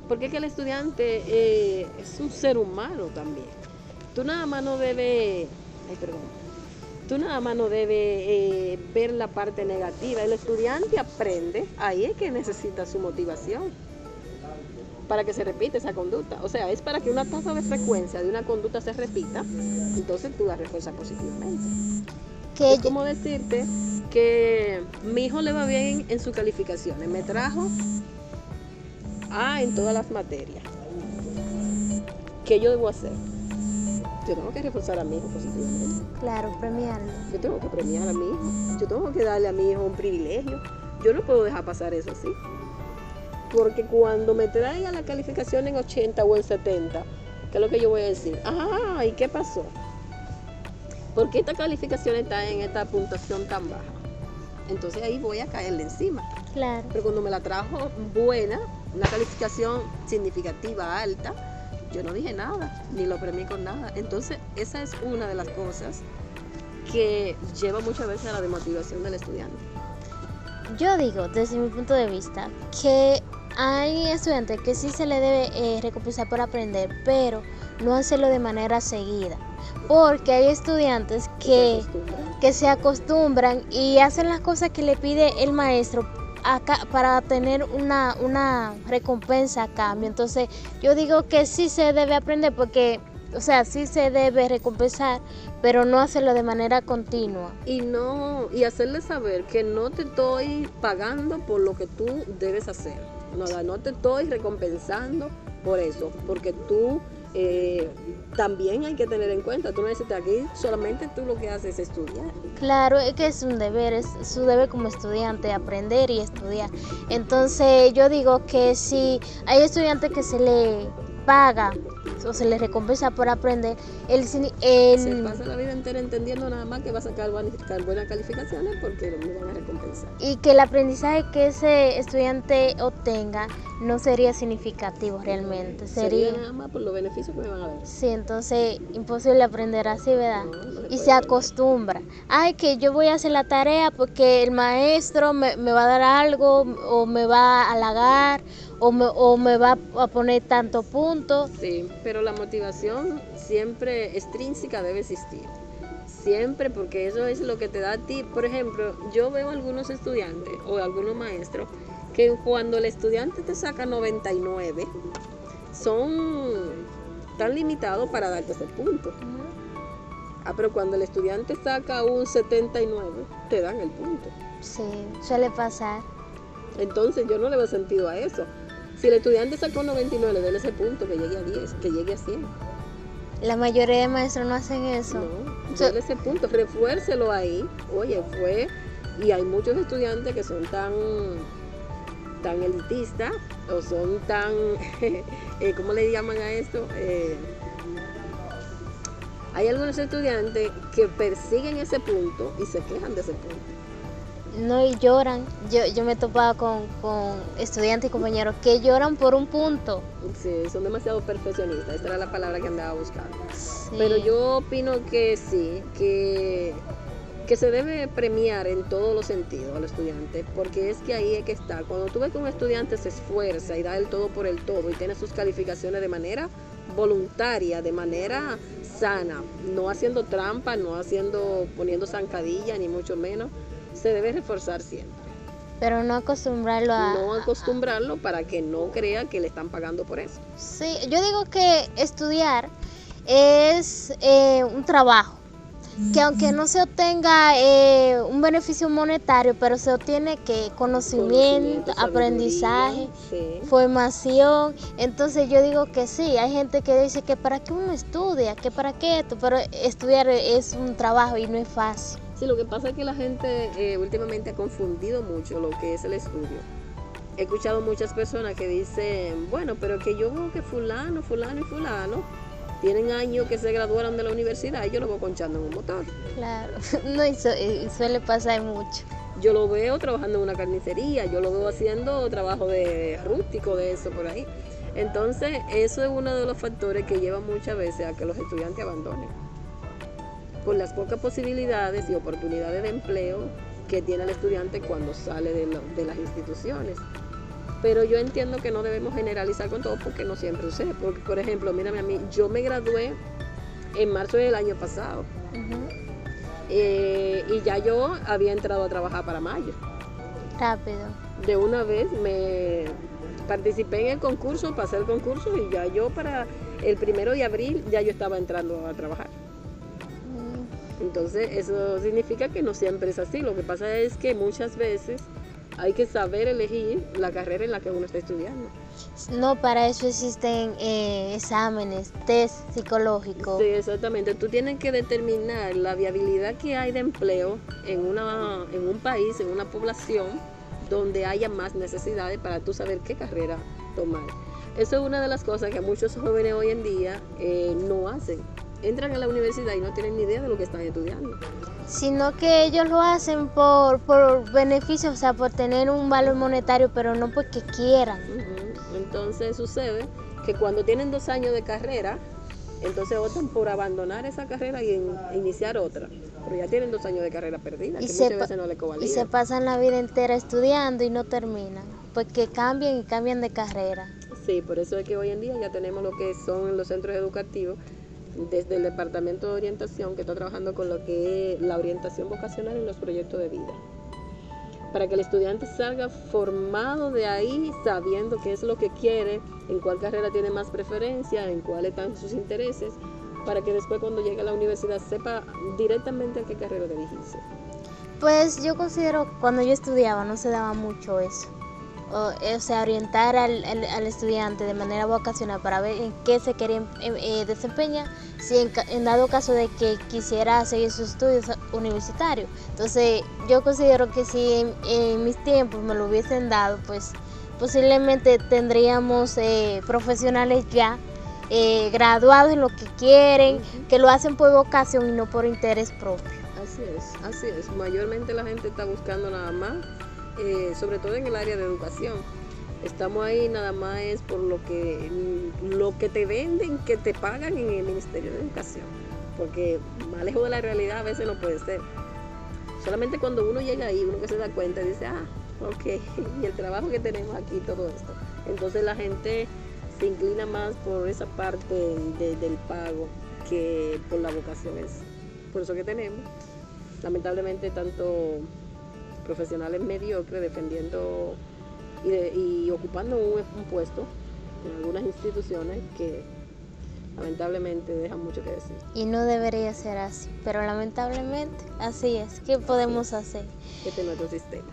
porque es que el estudiante es un ser humano también. Tú nada más no debes ver la parte negativa. El estudiante aprende, ahí es que necesita su motivación para que se repita esa conducta. O sea, es para que una tasa de frecuencia de una conducta se repita, entonces tú la refuerzas positivamente. Es como decirte que mi hijo le va bien en sus calificaciones, me trajo A en todas las materias. ¿Qué yo debo hacer? Yo tengo que reforzar a mi hijo positivamente.
Claro, premiarlo.
Yo tengo que premiar a mi hijo. Yo tengo que darle a mi hijo un privilegio. Yo no puedo dejar pasar eso así. Porque cuando me traigan la calificación en 80 o en 70, ¿qué es lo que yo voy a decir? ¿Y qué pasó? ¿Por qué esta calificación está en esta puntuación tan baja? Entonces ahí voy a caerle encima.
Claro.
Pero cuando me la trajo buena, una calificación significativa, alta, yo no dije nada, ni lo premié con nada. Entonces esa es una de las cosas que lleva muchas veces a la desmotivación del estudiante.
Yo digo, desde mi punto de vista, que hay estudiantes que sí se le debe recompensar por aprender, pero no hacerlo de manera seguida. Porque hay estudiantes que se acostumbran y hacen las cosas que le pide el maestro para tener una recompensa a cambio. Entonces yo digo que sí se debe aprender, porque o sea, sí se debe recompensar, pero no hacerlo de manera continua.
Y hacerle saber que no te estoy pagando por lo que tú debes hacer. No te estoy recompensando por eso, porque tú también hay que tener en cuenta, tú no necesitas aquí, solamente tú lo que haces es estudiar.
Claro, es que es un deber, es su deber como estudiante aprender y estudiar. Entonces yo digo que si hay estudiantes que se le paga o se le recompensa por aprender,
Se pasa la vida entera entendiendo nada más que va a sacar buenas calificaciones porque lo van a recompensar.
y que el aprendizaje que ese estudiante obtenga no sería significativo realmente.
Sería nada más por los beneficios que me van a dar.
Sí, entonces imposible aprender así, ¿verdad?
No
Y
se
se
puede.
acostumbra. Ay, que yo voy a hacer la tarea porque el maestro me va a dar algo o me va a halagar o me va a poner tanto punto.
Sí, pero la motivación siempre extrínseca debe existir. Siempre, porque eso es lo que te da a ti. Por ejemplo, yo veo algunos estudiantes o algunos maestros que cuando el estudiante te saca 99, son tan limitados para darte ese punto. Pero cuando el estudiante saca un 79, te dan el punto.
Sí, suele pasar.
Entonces yo no le veo sentido a eso. Si el estudiante sacó 99, dale ese punto, que llegue a 10, que llegue a 100.
La mayoría de maestros no hacen eso.
No, dale ese punto, refuércelo ahí. Oye, y hay muchos estudiantes que son tan elitistas o son tan, ¿cómo le llaman a esto? Hay algunos estudiantes que persiguen ese punto y se quejan de ese punto.
No, y lloran. Yo me he topado con estudiantes y compañeros que lloran por un punto.
Sí, son demasiado perfeccionistas, esa era la palabra que andaba buscando.
Sí.
Pero yo opino que sí, que se debe premiar en todos los sentidos a los estudiantes, porque es que ahí es que está. Cuando tú ves que un estudiante se esfuerza y da el todo por el todo y tiene sus calificaciones de manera voluntaria, de manera sana, no haciendo trampa, poniendo zancadilla, ni mucho menos, se debe reforzar siempre.
Pero no acostumbrarlo a...
No acostumbrarlo para que no crea que le están pagando por eso.
Sí, yo digo que estudiar es un trabajo, que aunque no se obtenga un beneficio monetario, pero se obtiene que conocimiento, aprendizaje,
sabiduría, sí.
formación. Entonces yo digo que sí, hay gente que dice que para qué uno estudia, que para qué esto, pero estudiar es un trabajo y no es fácil.
Sí, lo que pasa es que la gente últimamente ha confundido mucho lo que es el estudio. He escuchado muchas personas que dicen, bueno, pero que yo veo que fulano y fulano tienen años que se graduaron de la universidad y yo lo veo conchando en un motor.
Claro, no, y suele pasar mucho.
Yo lo veo trabajando en una carnicería, yo lo veo haciendo trabajo de rústico, de eso por ahí. Entonces, eso es uno de los factores que lleva muchas veces a que los estudiantes abandonen. Por las pocas posibilidades y oportunidades de empleo que tiene el estudiante cuando sale de las instituciones. Pero yo entiendo que no debemos generalizar con todo porque no siempre sucede. Porque, por ejemplo, mírame a mí, yo me gradué en marzo del año pasado. Y ya yo había entrado a trabajar para mayo.
Rápido.
De una vez me participé en el concurso, pasé el concurso y ya yo para el 1 de abril ya yo estaba entrando a trabajar. Entonces eso significa que no siempre es así. Lo que pasa es que muchas veces hay que saber elegir la carrera en la que uno está estudiando.
No, para eso existen exámenes, test psicológicos.
Sí, exactamente. Tú tienes que determinar la viabilidad que hay de empleo en un país, en una población donde haya más necesidades para tú saber qué carrera tomar. Eso es una de las cosas que muchos jóvenes hoy en día no hacen. Entran a la universidad y no tienen ni idea de lo que están estudiando.
Sino que ellos lo hacen por beneficio, o sea, por tener un valor monetario, pero no porque quieran.
Entonces sucede que cuando tienen 2 años de carrera, entonces optan por abandonar esa carrera y iniciar otra. Pero ya tienen 2 años de carrera perdida, que muchas veces no le convalida.
Y se pasan la vida entera estudiando y no terminan, porque cambian y cambian de carrera.
Sí, por eso es que hoy en día ya tenemos lo que son los centros educativos, desde el departamento de orientación que está trabajando con lo que es la orientación vocacional en los proyectos de vida, para que el estudiante salga formado de ahí, sabiendo qué es lo que quiere, en cuál carrera tiene más preferencia, en cuáles están sus intereses, para que después cuando llegue a la universidad sepa directamente a qué carrera dirigirse?
Pues yo considero que cuando yo estudiaba no se daba mucho eso. O sea, orientar al estudiante de manera vocacional para ver en qué se quería desempeñar, si en dado caso de que quisiera seguir sus estudios universitarios. Entonces, yo considero que si en mis tiempos me lo hubiesen dado, pues posiblemente tendríamos profesionales ya graduados en lo que quieren, que lo hacen por vocación y no por interés propio.
Así es. Mayormente la gente está buscando nada más, sobre todo en el área de educación. Estamos ahí nada más es por lo que te venden, que te pagan en el Ministerio de Educación. Porque más lejos de la realidad a veces no puede ser. Solamente cuando uno llega ahí, uno que se da cuenta y dice, ok, y el trabajo que tenemos aquí, todo esto. Entonces la gente se inclina más por esa parte del pago que por la vocación es. Por eso que tenemos, lamentablemente, tanto profesionales mediocres defendiendo y ocupando un puesto en algunas instituciones que lamentablemente dejan mucho que decir.
Y no debería ser así, pero lamentablemente así es. ¿Qué podemos hacer?
Este es nuestro sistema.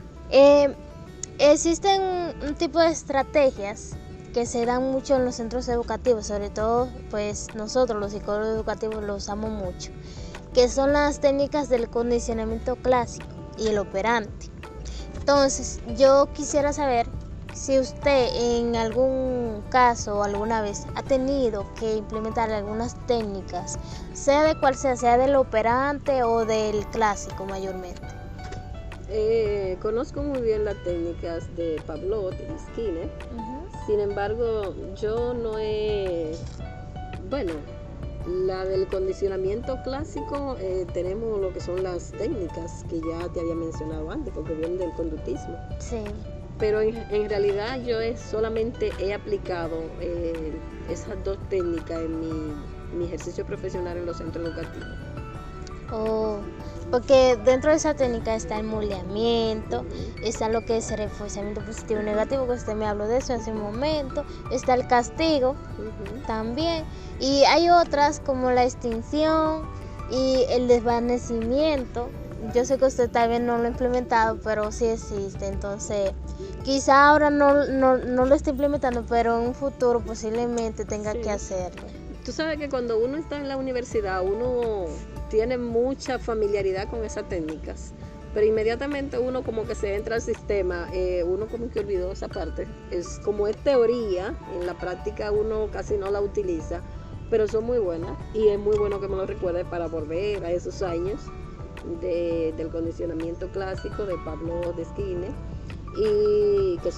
Existen un tipo de estrategias que se dan mucho en los centros educativos, sobre todo pues nosotros los psicólogos educativos lo usamos mucho, que son las técnicas del condicionamiento clásico y el operante. Entonces, yo quisiera saber si usted en algún caso o alguna vez ha tenido que implementar algunas técnicas, sea de cual sea del operante o del clásico mayormente.
Conozco muy bien las técnicas de Pavlov y Skinner. Sin embargo, yo no he... Bueno, la del condicionamiento clásico, tenemos lo que son las técnicas que ya te había mencionado antes, porque vienen del conductismo.
Sí.
Pero en realidad yo solamente he aplicado esas dos técnicas en mi ejercicio profesional en los centros educativos.
Porque dentro de esa técnica está el moldeamiento, está lo que es el reforzamiento positivo y negativo, que usted me habló de eso hace un momento, está el castigo también, y hay otras como la extinción y el desvanecimiento. Yo sé que usted también no lo ha implementado, pero sí existe, entonces quizá ahora no lo está implementando, pero en un futuro posiblemente tenga que hacerlo.
Tú sabes que cuando uno está en la universidad, uno tiene mucha familiaridad con esas técnicas, pero inmediatamente uno como que se entra al sistema, uno como que olvidó esa parte. Es como es teoría, en la práctica uno casi no la utiliza, pero son muy buenas y es muy bueno que me lo recuerde para volver a esos años del condicionamiento clásico de Pavlov, de Skinner, y que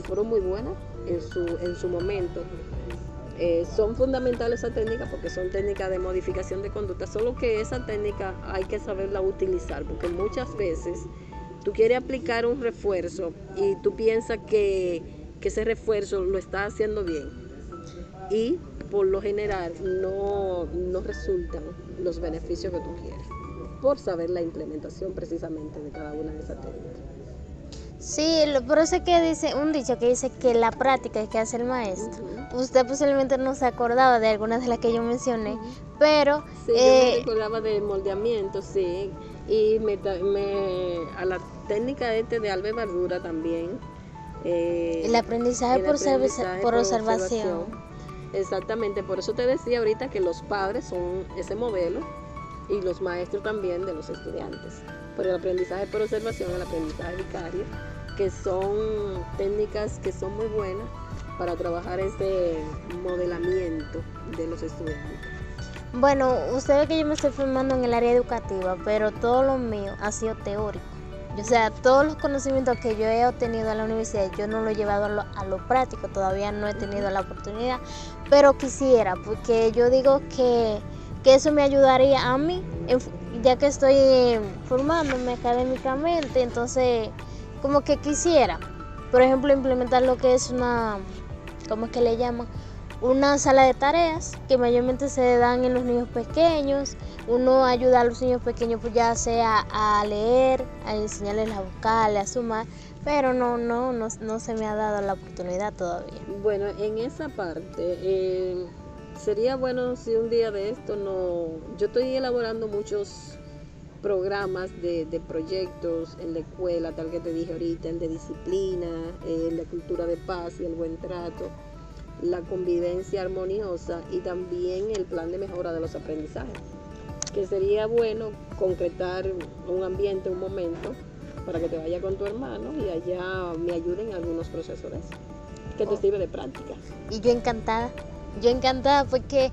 fueron muy buenas en su momento. Son fundamentales esas técnicas porque son técnicas de modificación de conducta, solo que esa técnica hay que saberla utilizar, porque muchas veces tú quieres aplicar un refuerzo y tú piensas que ese refuerzo lo está haciendo bien y por lo general no resultan los beneficios que tú quieres, por saber la implementación precisamente de cada una de esas técnicas.
Sí, por eso es que dice un dicho que dice que la práctica es que hace el maestro. Usted posiblemente no se acordaba de algunas de las que yo mencioné, pero...
Sí, yo me recordaba del moldeamiento, sí, y a la técnica de Albert Bandura también.
El aprendizaje por observación.
Exactamente, por eso te decía ahorita que los padres son ese modelo y los maestros también de los estudiantes. Por el aprendizaje por observación, el aprendizaje vicario, que son técnicas que son muy buenas para trabajar ese modelamiento de los estudiantes.
Bueno, usted ve que yo me estoy formando en el área educativa, pero todo lo mío ha sido teórico. O sea, todos los conocimientos que yo he obtenido en la universidad, yo no lo he llevado a lo práctico, todavía no he tenido la oportunidad, pero quisiera, porque yo digo que eso me ayudaría a mí, ya que estoy formándome académicamente, entonces como que quisiera, por ejemplo, implementar lo que es ¿cómo es que le llaman? Una sala de tareas que mayormente se dan en los niños pequeños. Uno ayuda a los niños pequeños, pues ya sea a leer, a enseñarles las vocales, a sumar, pero no se me ha dado la oportunidad todavía.
Bueno, en esa parte Sería bueno si un día de esto no... Yo estoy elaborando muchos programas de proyectos en la escuela, tal que te dije ahorita, el de disciplina, la cultura de paz y el buen trato, la convivencia armoniosa y también el plan de mejora de los aprendizajes, que sería bueno concretar un ambiente, un momento, para que te vaya con tu hermano y allá me ayuden en algunos procesos de eso, que te sirve de práctica.
Y yo encantada porque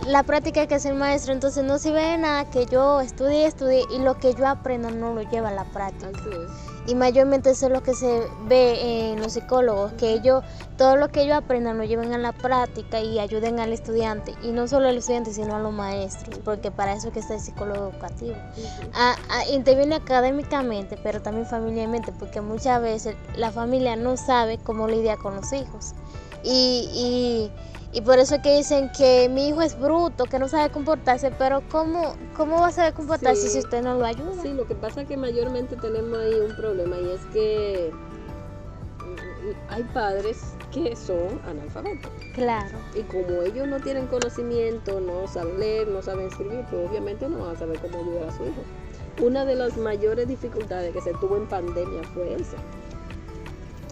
la práctica que hace el maestro, entonces no sirve de nada que yo estudie y lo que yo aprenda no lo lleva a la práctica.
Así es.
Y mayormente eso es lo que se ve en los psicólogos, que ellos, todo lo que ellos aprendan lo lleven a la práctica y ayuden al estudiante, y no solo al estudiante sino a los maestros, porque para eso es que está el psicólogo educativo. Interviene académicamente, pero también familiarmente, porque muchas veces la familia no sabe cómo lidiar con los hijos. Y por eso es que dicen que mi hijo es bruto, que no sabe comportarse, pero ¿cómo va a saber comportarse si usted no lo ayuda?
Sí, lo que pasa es que mayormente tenemos ahí un problema, y es que hay padres que son analfabetos.
Claro.
Y como ellos no tienen conocimiento, no saben leer, no saben escribir, pues obviamente no van a saber cómo ayudar a su hijo. Una de las mayores dificultades que se tuvo en pandemia fue esa.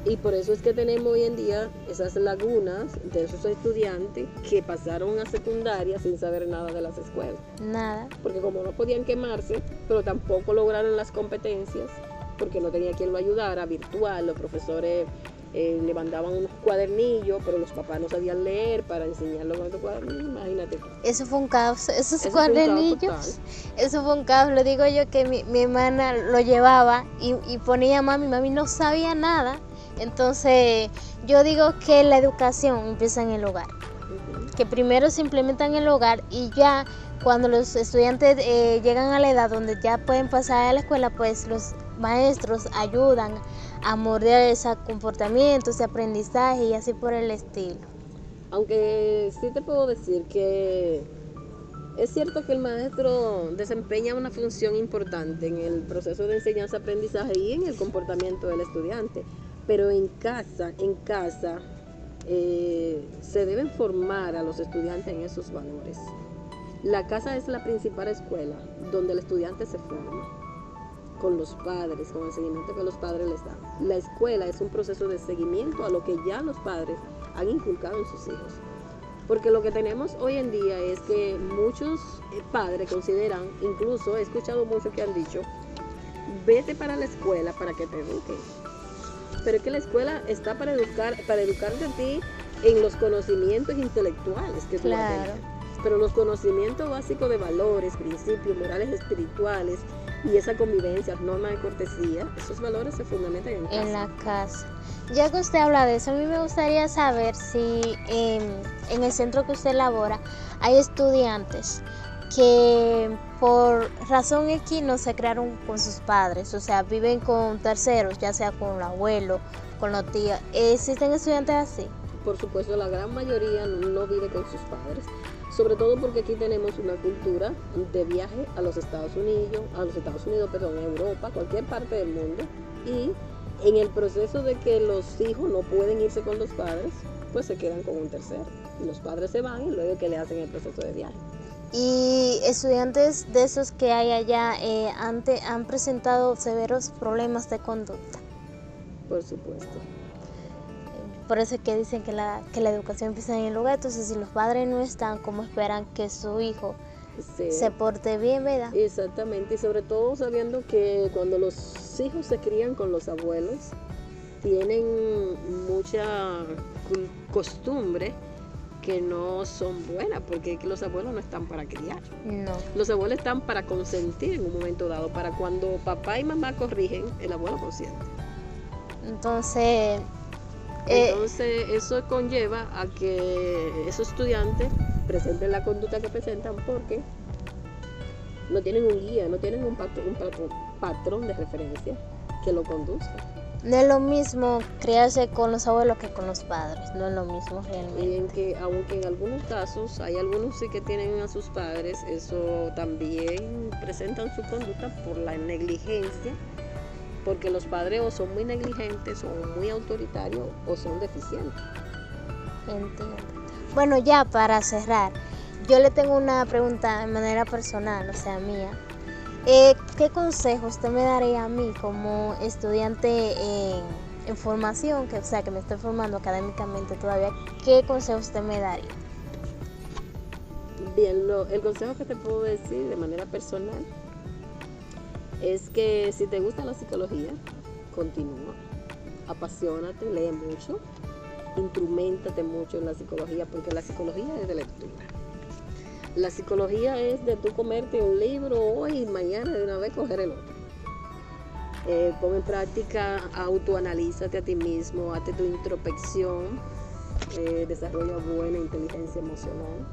Y por eso es que tenemos hoy en día esas lagunas de esos estudiantes que pasaron a secundaria sin saber nada de las escuelas.
Nada.
Porque como no podían quemarse, pero tampoco lograron las competencias, porque no tenía quien lo ayudara, virtual, los profesores le mandaban unos cuadernillos, pero los papás no sabían leer para enseñarlo con esos cuadernillos, imagínate.
Eso fue un caos, esos cuadernillos, eso fue un caos. Lo digo yo que mi hermana lo llevaba y ponía mami no sabía nada. Entonces yo digo que la educación empieza en el hogar, que primero se implementa en el hogar, y ya cuando los estudiantes llegan a la edad donde ya pueden pasar a la escuela, pues los maestros ayudan a moldear ese comportamiento, ese aprendizaje y así por el estilo.
Aunque sí te puedo decir que es cierto que el maestro desempeña una función importante en el proceso de enseñanza-aprendizaje y en el comportamiento del estudiante, pero en casa se deben formar a los estudiantes en esos valores. La casa es la principal escuela donde el estudiante se forma, con los padres, con el seguimiento que los padres les dan. La escuela es un proceso de seguimiento a lo que ya los padres han inculcado en sus hijos. Porque lo que tenemos hoy en día es que muchos padres consideran, incluso he escuchado muchos que han dicho, vete para la escuela para que te eduquen. Pero es que la escuela está para educarte a ti en los conocimientos intelectuales que tú vas a tener. Pero los conocimientos básicos de valores, principios, morales espirituales y esa convivencia, normas de cortesía, esos valores se fundamentan en casa.
En la casa. Ya que usted habla de eso, a mí me gustaría saber si en el centro que usted elabora hay estudiantes que por razón X no se crearon con sus padres, o sea, viven con terceros, ya sea con el abuelo, con los tíos. ¿Existen estudiantes así?
Por supuesto, la gran mayoría no vive con sus padres, sobre todo porque aquí tenemos una cultura de viaje a los Estados Unidos, Europa, cualquier parte del mundo, y en el proceso de que los hijos no pueden irse con los padres, pues se quedan con un tercero, y los padres se van y luego que le hacen el proceso de viaje.
Y estudiantes de esos que hay allá han presentado severos problemas de conducta.
Por supuesto.
Por eso es que dicen que la educación empieza en el hogar. Entonces, si los padres no están, ¿cómo esperan que su hijo se porte bien, verdad?
Exactamente, y sobre todo sabiendo que cuando los hijos se crían con los abuelos, tienen mucha costumbre que no son buenas, porque los abuelos no están para criar.
No.
Los abuelos están para consentir en un momento dado, para cuando papá y mamá corrigen, el abuelo consiente.
Entonces
eso conlleva a que esos estudiantes presenten la conducta que presentan porque no tienen un guía, no tienen un patrón de referencia que lo conduzca.
No es lo mismo criarse con los abuelos que con los padres, no es lo mismo realmente.
Y aunque en algunos casos hay algunos sí que tienen a sus padres, eso también presentan su conducta por la negligencia, porque los padres o son muy negligentes o muy autoritarios o son deficientes.
Entiendo. Bueno, ya para cerrar, yo le tengo una pregunta de manera personal, o sea, mía. ¿Qué consejo usted me daría a mí como estudiante en formación, o sea, que me estoy formando académicamente todavía? ¿Qué consejo usted me daría?
Bien, el consejo que te puedo decir de manera personal es que si te gusta la psicología, continúa, apasionate, lee mucho, instruméntate mucho en la psicología, porque la psicología es de lectura. La psicología es de tú comerte un libro hoy y mañana de una vez coger el otro. Pon en práctica, autoanalízate a ti mismo, hazte tu introspección, desarrolla buena inteligencia emocional,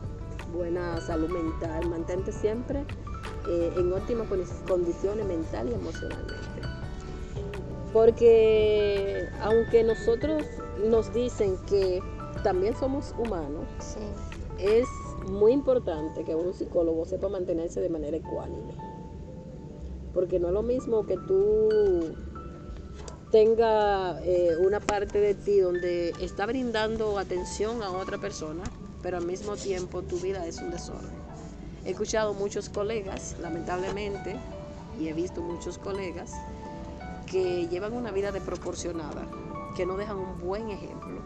buena salud mental, mantente siempre en óptimas condiciones mental y emocionalmente. Porque aunque nosotros nos dicen que también somos humanos,
Sí.
es muy importante que un psicólogo sepa mantenerse de manera ecuánime. Porque no es lo mismo que tú tenga una parte de ti donde está brindando atención a otra persona, pero al mismo tiempo tu vida es un desorden. He escuchado muchos colegas, lamentablemente, y he visto muchos colegas que llevan una vida desproporcionada, que no dejan un buen ejemplo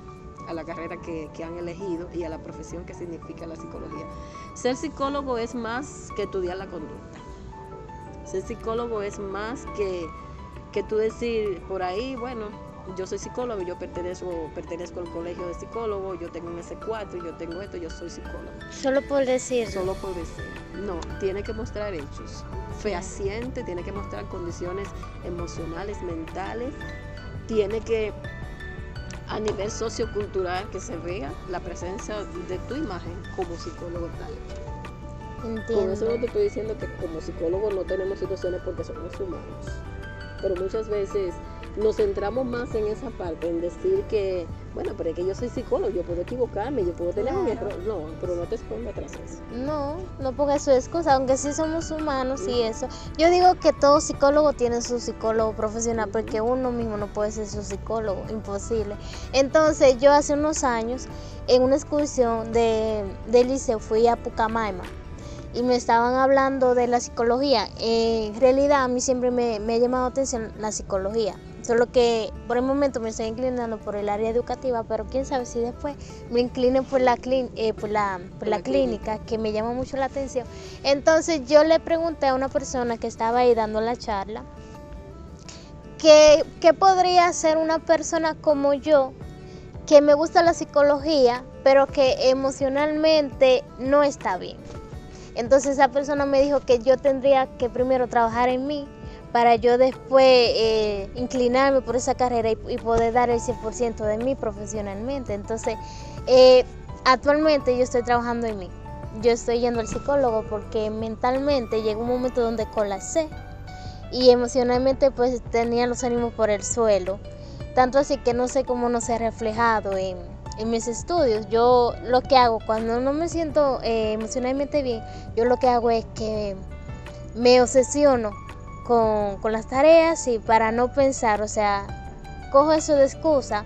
a la carrera que han elegido y a la profesión que significa la psicología. Ser psicólogo es más que estudiar la conducta. Ser psicólogo es más que tú decir por ahí, bueno, yo soy psicólogo, yo pertenezco al colegio de psicólogos, yo tengo un S4, yo tengo esto, yo soy psicólogo.
Solo por decir.
Solo por decir. No, tiene que mostrar hechos. Fehaciente, tiene que mostrar condiciones emocionales, mentales, tiene que a nivel sociocultural que se vea la presencia de tu imagen como psicólogo tal.
Entiendo.
Con eso no te estoy diciendo que como psicólogos no tenemos situaciones porque somos humanos, pero muchas veces nos centramos más en esa parte, en decir que, bueno, pero es que yo soy psicólogo, yo puedo equivocarme, yo puedo tener un error. No, pero no te escondas tras eso.
No porque eso es cosa, aunque sí somos humanos y eso. Yo digo que todo psicólogo tiene su psicólogo profesional, porque uno mismo no puede ser su psicólogo, imposible. Entonces, yo hace unos años, en una excursión del liceo, fui a Pucamaima y me estaban hablando de la psicología. En realidad, a mí siempre me ha llamado la atención la psicología. Solo que por el momento me estoy inclinando por el área educativa, pero quién sabe si después me incline por la clínica, que me llama mucho la atención. Entonces yo le pregunté a una persona que estaba ahí dando la charla, ¿qué podría hacer una persona como yo, que me gusta la psicología, pero que emocionalmente no está bien? Entonces esa persona me dijo que yo tendría que primero trabajar en mí, para yo después inclinarme por esa carrera y poder dar el 100% de mí profesionalmente. Entonces, actualmente yo estoy trabajando en mí. Yo estoy yendo al psicólogo porque mentalmente llegó un momento donde colapsé y emocionalmente pues tenía los ánimos por el suelo. Tanto así que no sé cómo no se ha reflejado en mis estudios. Yo lo que hago cuando no me siento emocionalmente bien, yo lo que hago es que me obsesiono con las tareas y para no pensar, o sea, cojo eso de excusa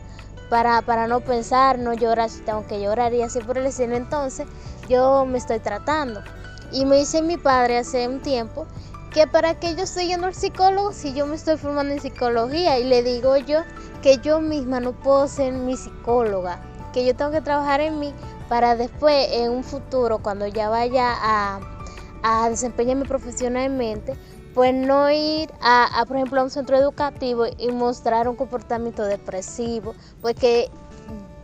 para no pensar, no llorar si tengo que llorar y así por el estilo. Entonces yo me estoy tratando y me dice mi padre hace un tiempo que para qué yo estoy yendo al psicólogo si yo me estoy formando en psicología, y le digo yo que yo misma no puedo ser mi psicóloga, que yo tengo que trabajar en mí para después en un futuro cuando ya vaya a desempeñarme profesionalmente, pues no ir por ejemplo, a un centro educativo y mostrar un comportamiento depresivo, porque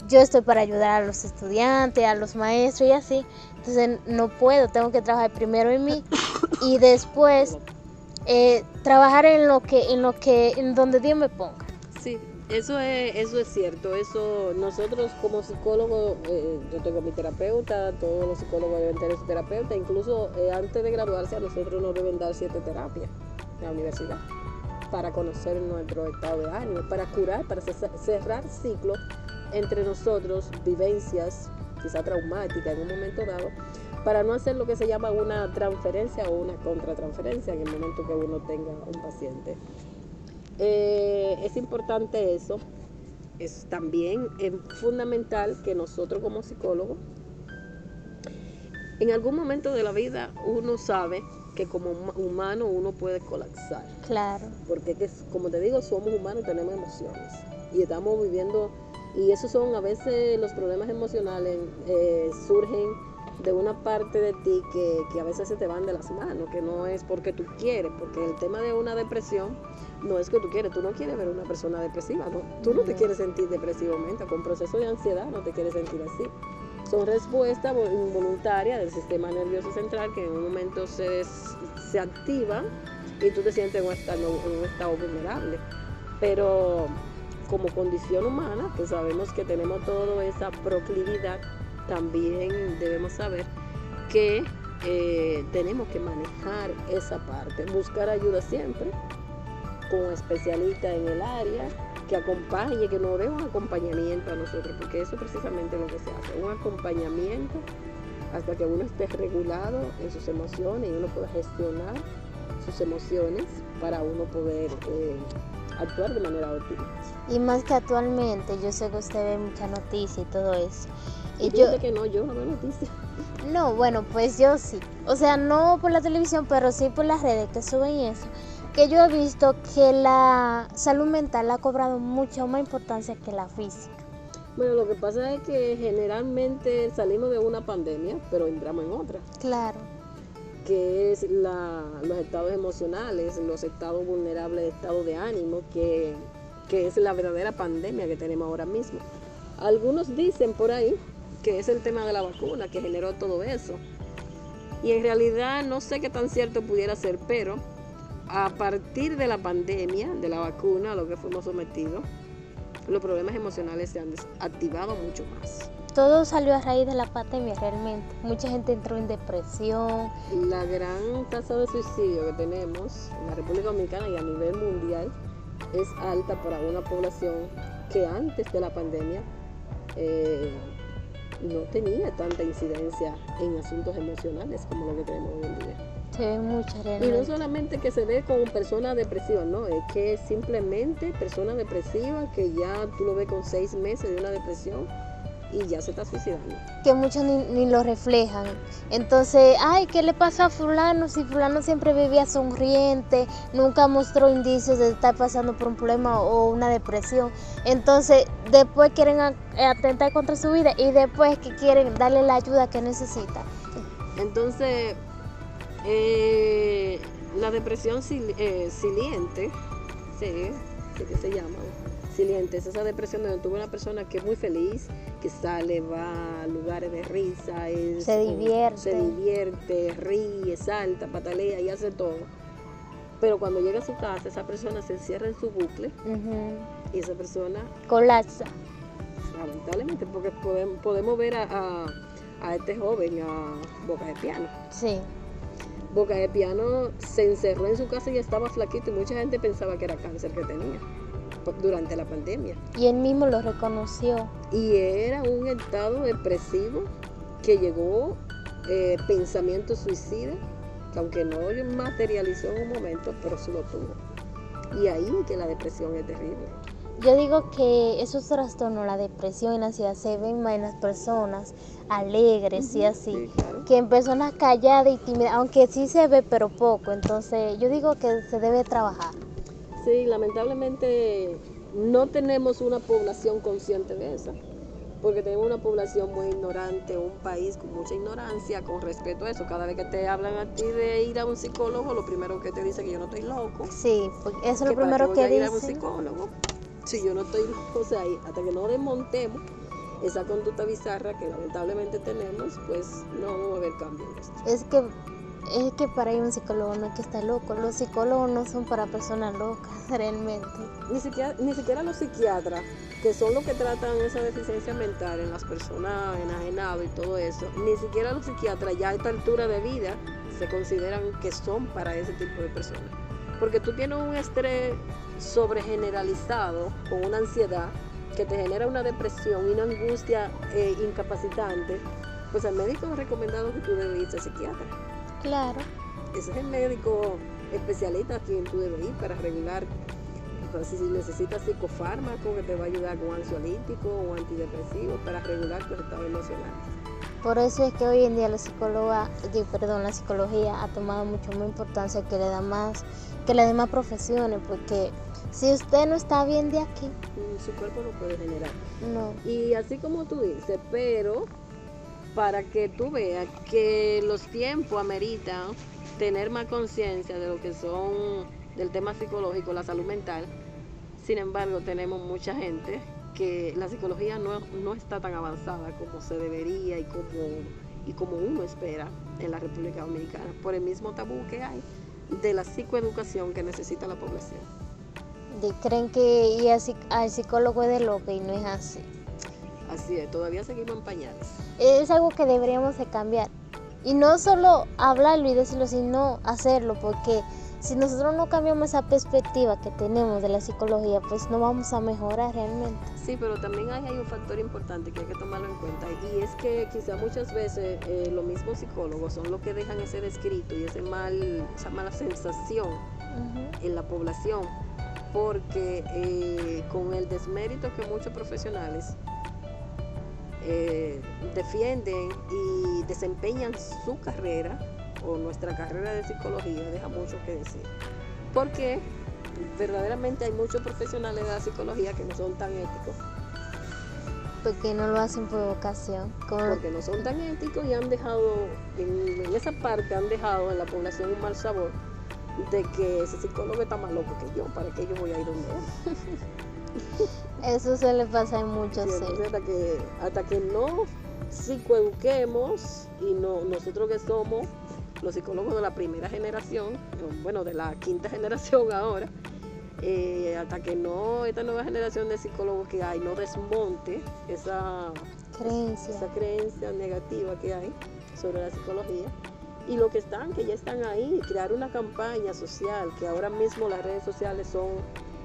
yo estoy para ayudar a los estudiantes, a los maestros y así. Entonces no puedo, tengo que trabajar primero en mí y después trabajar en donde Dios me ponga.
Sí, eso es cierto. Eso nosotros como psicólogos, yo tengo mi terapeuta, todos los psicólogos deben tener su terapeuta, incluso antes de graduarse a nosotros nos deben dar 7 terapias en la universidad para conocer nuestro estado de ánimo, para curar, para cerrar ciclos entre nosotros, vivencias quizá traumáticas en un momento dado, para no hacer lo que se llama una transferencia o una contratransferencia en el momento que uno tenga un paciente. Es importante eso. Es también fundamental que nosotros como psicólogos En algún momento de la vida uno sabe que como humano uno puede colapsar.
Claro.
Porque como te digo, somos humanos, tenemos emociones. Y estamos viviendo, y esos son a veces los problemas emocionales, surgen de una parte de ti que a veces se te van de las manos, que no es porque tú quieres, porque el tema de una depresión no es que tú quieres, tú no quieres ver a una persona depresiva, ¿no? Tú no te quieres sentir depresivamente, con proceso de ansiedad no te quieres sentir así. Son respuestas involuntarias del sistema nervioso central que en un momento se activa y tú te sientes en un estado vulnerable. Pero como condición humana, que sabemos que tenemos toda esa proclividad, también debemos saber que tenemos que manejar esa parte, buscar ayuda siempre con especialistas en el área, que acompañe, que nos dé un acompañamiento a nosotros, porque eso es precisamente lo que se hace, un acompañamiento hasta que uno esté regulado en sus emociones y uno pueda gestionar sus emociones para uno poder actuar de manera óptima.
Y más que actualmente, yo sé que usted ve mucha noticia y todo eso.
Y yo que no, yo no veo noticias.
No, bueno, pues yo sí. O sea, no por la televisión, pero sí por las redes que suben eso. Que yo he visto que la salud mental ha cobrado mucha más importancia que la física.
Bueno, lo que pasa es que generalmente salimos de una pandemia, pero entramos en otra.
Claro.
Que es los estados emocionales, los estados vulnerables, estado de ánimo, que es la verdadera pandemia que tenemos ahora mismo. Algunos dicen por ahí que es el tema de la vacuna que generó todo eso. Y en realidad no sé qué tan cierto pudiera ser, pero a partir de la pandemia, de la vacuna, a lo que fuimos sometidos, los problemas emocionales se han activado mucho más.
Todo salió a raíz de la pandemia realmente. Mucha gente entró en depresión.
La gran tasa de suicidio que tenemos en la República Dominicana y a nivel mundial es alta para una población que antes de la pandemia no tenía tanta incidencia en asuntos emocionales como lo que tenemos hoy en día.
Se ve mucha realmente.
Y no solamente que se ve como persona depresiva, no, es que es simplemente persona depresiva que ya tú lo ves con 6 meses de una depresión y ya se está suicidando.
Que muchos ni lo reflejan. Entonces, ay, ¿qué le pasa a fulano? Si fulano siempre vivía sonriente, nunca mostró indicios de estar pasando por un problema o una depresión. Entonces, después quieren atentar contra su vida y después que quieren darle la ayuda que necesita.
Entonces, la depresión siliente, sí, que se llama, siliente, es esa depresión donde tuve una persona que es muy feliz, que sale, va a lugares de risa,
se divierte,
ríe, salta, patalea y hace todo. Pero cuando llega a su casa, esa persona se encierra en su bucle y esa persona
colapsa.
Lamentablemente, porque podemos ver a este joven, a Boca de Piano.
Sí.
Boca de Piano se encerró en su casa y estaba flaquito y mucha gente pensaba que era cáncer que tenía durante la pandemia.
Y él mismo lo reconoció.
Y era un estado depresivo que llegó pensamiento suicida, que aunque no materializó en un momento, pero sí lo tuvo. Y ahí que la depresión es terrible.
Yo digo que esos trastornos, la depresión y la ansiedad, se ven más en las personas alegres y así,
sí, claro,
que en personas calladas y tímidas, aunque sí se ve, pero poco. Entonces, yo digo que se debe trabajar.
Sí, lamentablemente no tenemos una población consciente de eso, porque tenemos una población muy ignorante, un país con mucha ignorancia con respecto a eso. Cada vez que te hablan a ti de ir a un psicólogo, lo primero que te dice es que yo no estoy loco.
Sí, porque eso es lo primero que
dicen. Ir a un
dicen.
psicólogo, si yo no estoy loco, o sea, hasta que no desmontemos esa conducta bizarra que lamentablemente tenemos, pues no vamos a ver cambio en esto.
Es que para ir a un psicólogo no hay que estar loco. Los psicólogos no son para personas locas, realmente.
Ni siquiera los psiquiatras, que son los que tratan esa deficiencia mental en las personas enajenadas y todo eso, ni siquiera los psiquiatras ya a esta altura de vida se consideran que son para ese tipo de personas. Porque tú tienes un estrés sobregeneralizado con una ansiedad que te genera una depresión y una angustia incapacitante, pues el médico ha recomendado que tú debes ir a psiquiatra.
Claro.
Ese es el médico especialista a quien tú debes ir para regular. Entonces, si necesitas psicofármaco que te va a ayudar con ansiolítico o antidepresivo para regular tu estado emocional.
Por eso es que hoy en día la la psicología ha tomado mucho más importancia que las demás profesiones, porque si usted no está bien de aquí,
Su cuerpo no puede generar.
no.
Y así como tú dices, pero para que tú veas que los tiempos ameritan tener más conciencia de lo que son del tema psicológico, la salud mental. Sin embargo, tenemos mucha gente que la psicología no está tan avanzada como se debería y como uno espera en la República Dominicana, por el mismo tabú que hay de la psicoeducación que necesita la población.
Creen que ir al psicólogo es de loca y no es así.
Así es, todavía seguimos en pañales.
Es algo que deberíamos de cambiar. Y no solo hablarlo y decirlo, sino hacerlo, porque si nosotros no cambiamos esa perspectiva que tenemos de la psicología, pues no vamos a mejorar realmente.
Sí, pero también hay un factor importante que hay que tomarlo en cuenta, y es que quizá muchas veces los mismos psicólogos son los que dejan ese descrito y esa mala sensación en la población, porque con el desmérito que muchos profesionales defienden y desempeñan su carrera o nuestra carrera de psicología, deja mucho que decir, porque verdaderamente hay muchos profesionales de la psicología que no son tan éticos,
Porque no lo hacen por vocación.
porque no son tan éticos y han dejado en esa parte han dejado en la población un mal sabor de que ese psicólogo está más loco que yo, ¿para qué yo voy a ir donde él?
Eso suele pasar en muchos
Sí,
centros.
hasta que no psicoeduquemos y nosotros que somos los psicólogos de la primera generación, bueno, de la quinta generación ahora, hasta que esta nueva generación de psicólogos que hay no desmonte esa creencia negativa que hay sobre la psicología, y lo que ya están ahí, crear una campaña social, que ahora mismo las redes sociales son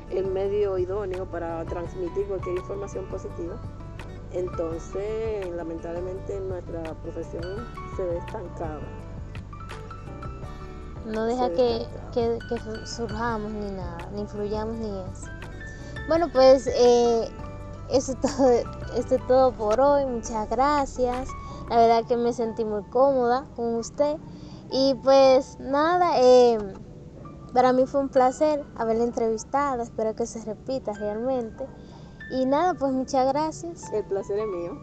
el medio idóneo para transmitir cualquier información positiva. Entonces, lamentablemente, nuestra profesión se ve estancada.
No deja que surjamos ni nada, ni influyamos ni eso. Bueno, pues eso es todo por hoy. Muchas gracias. La verdad que me sentí muy cómoda con usted. Y pues nada, para mí fue un placer haberla entrevistado. Espero que se repita realmente. Y nada, pues muchas gracias.
El placer es mío.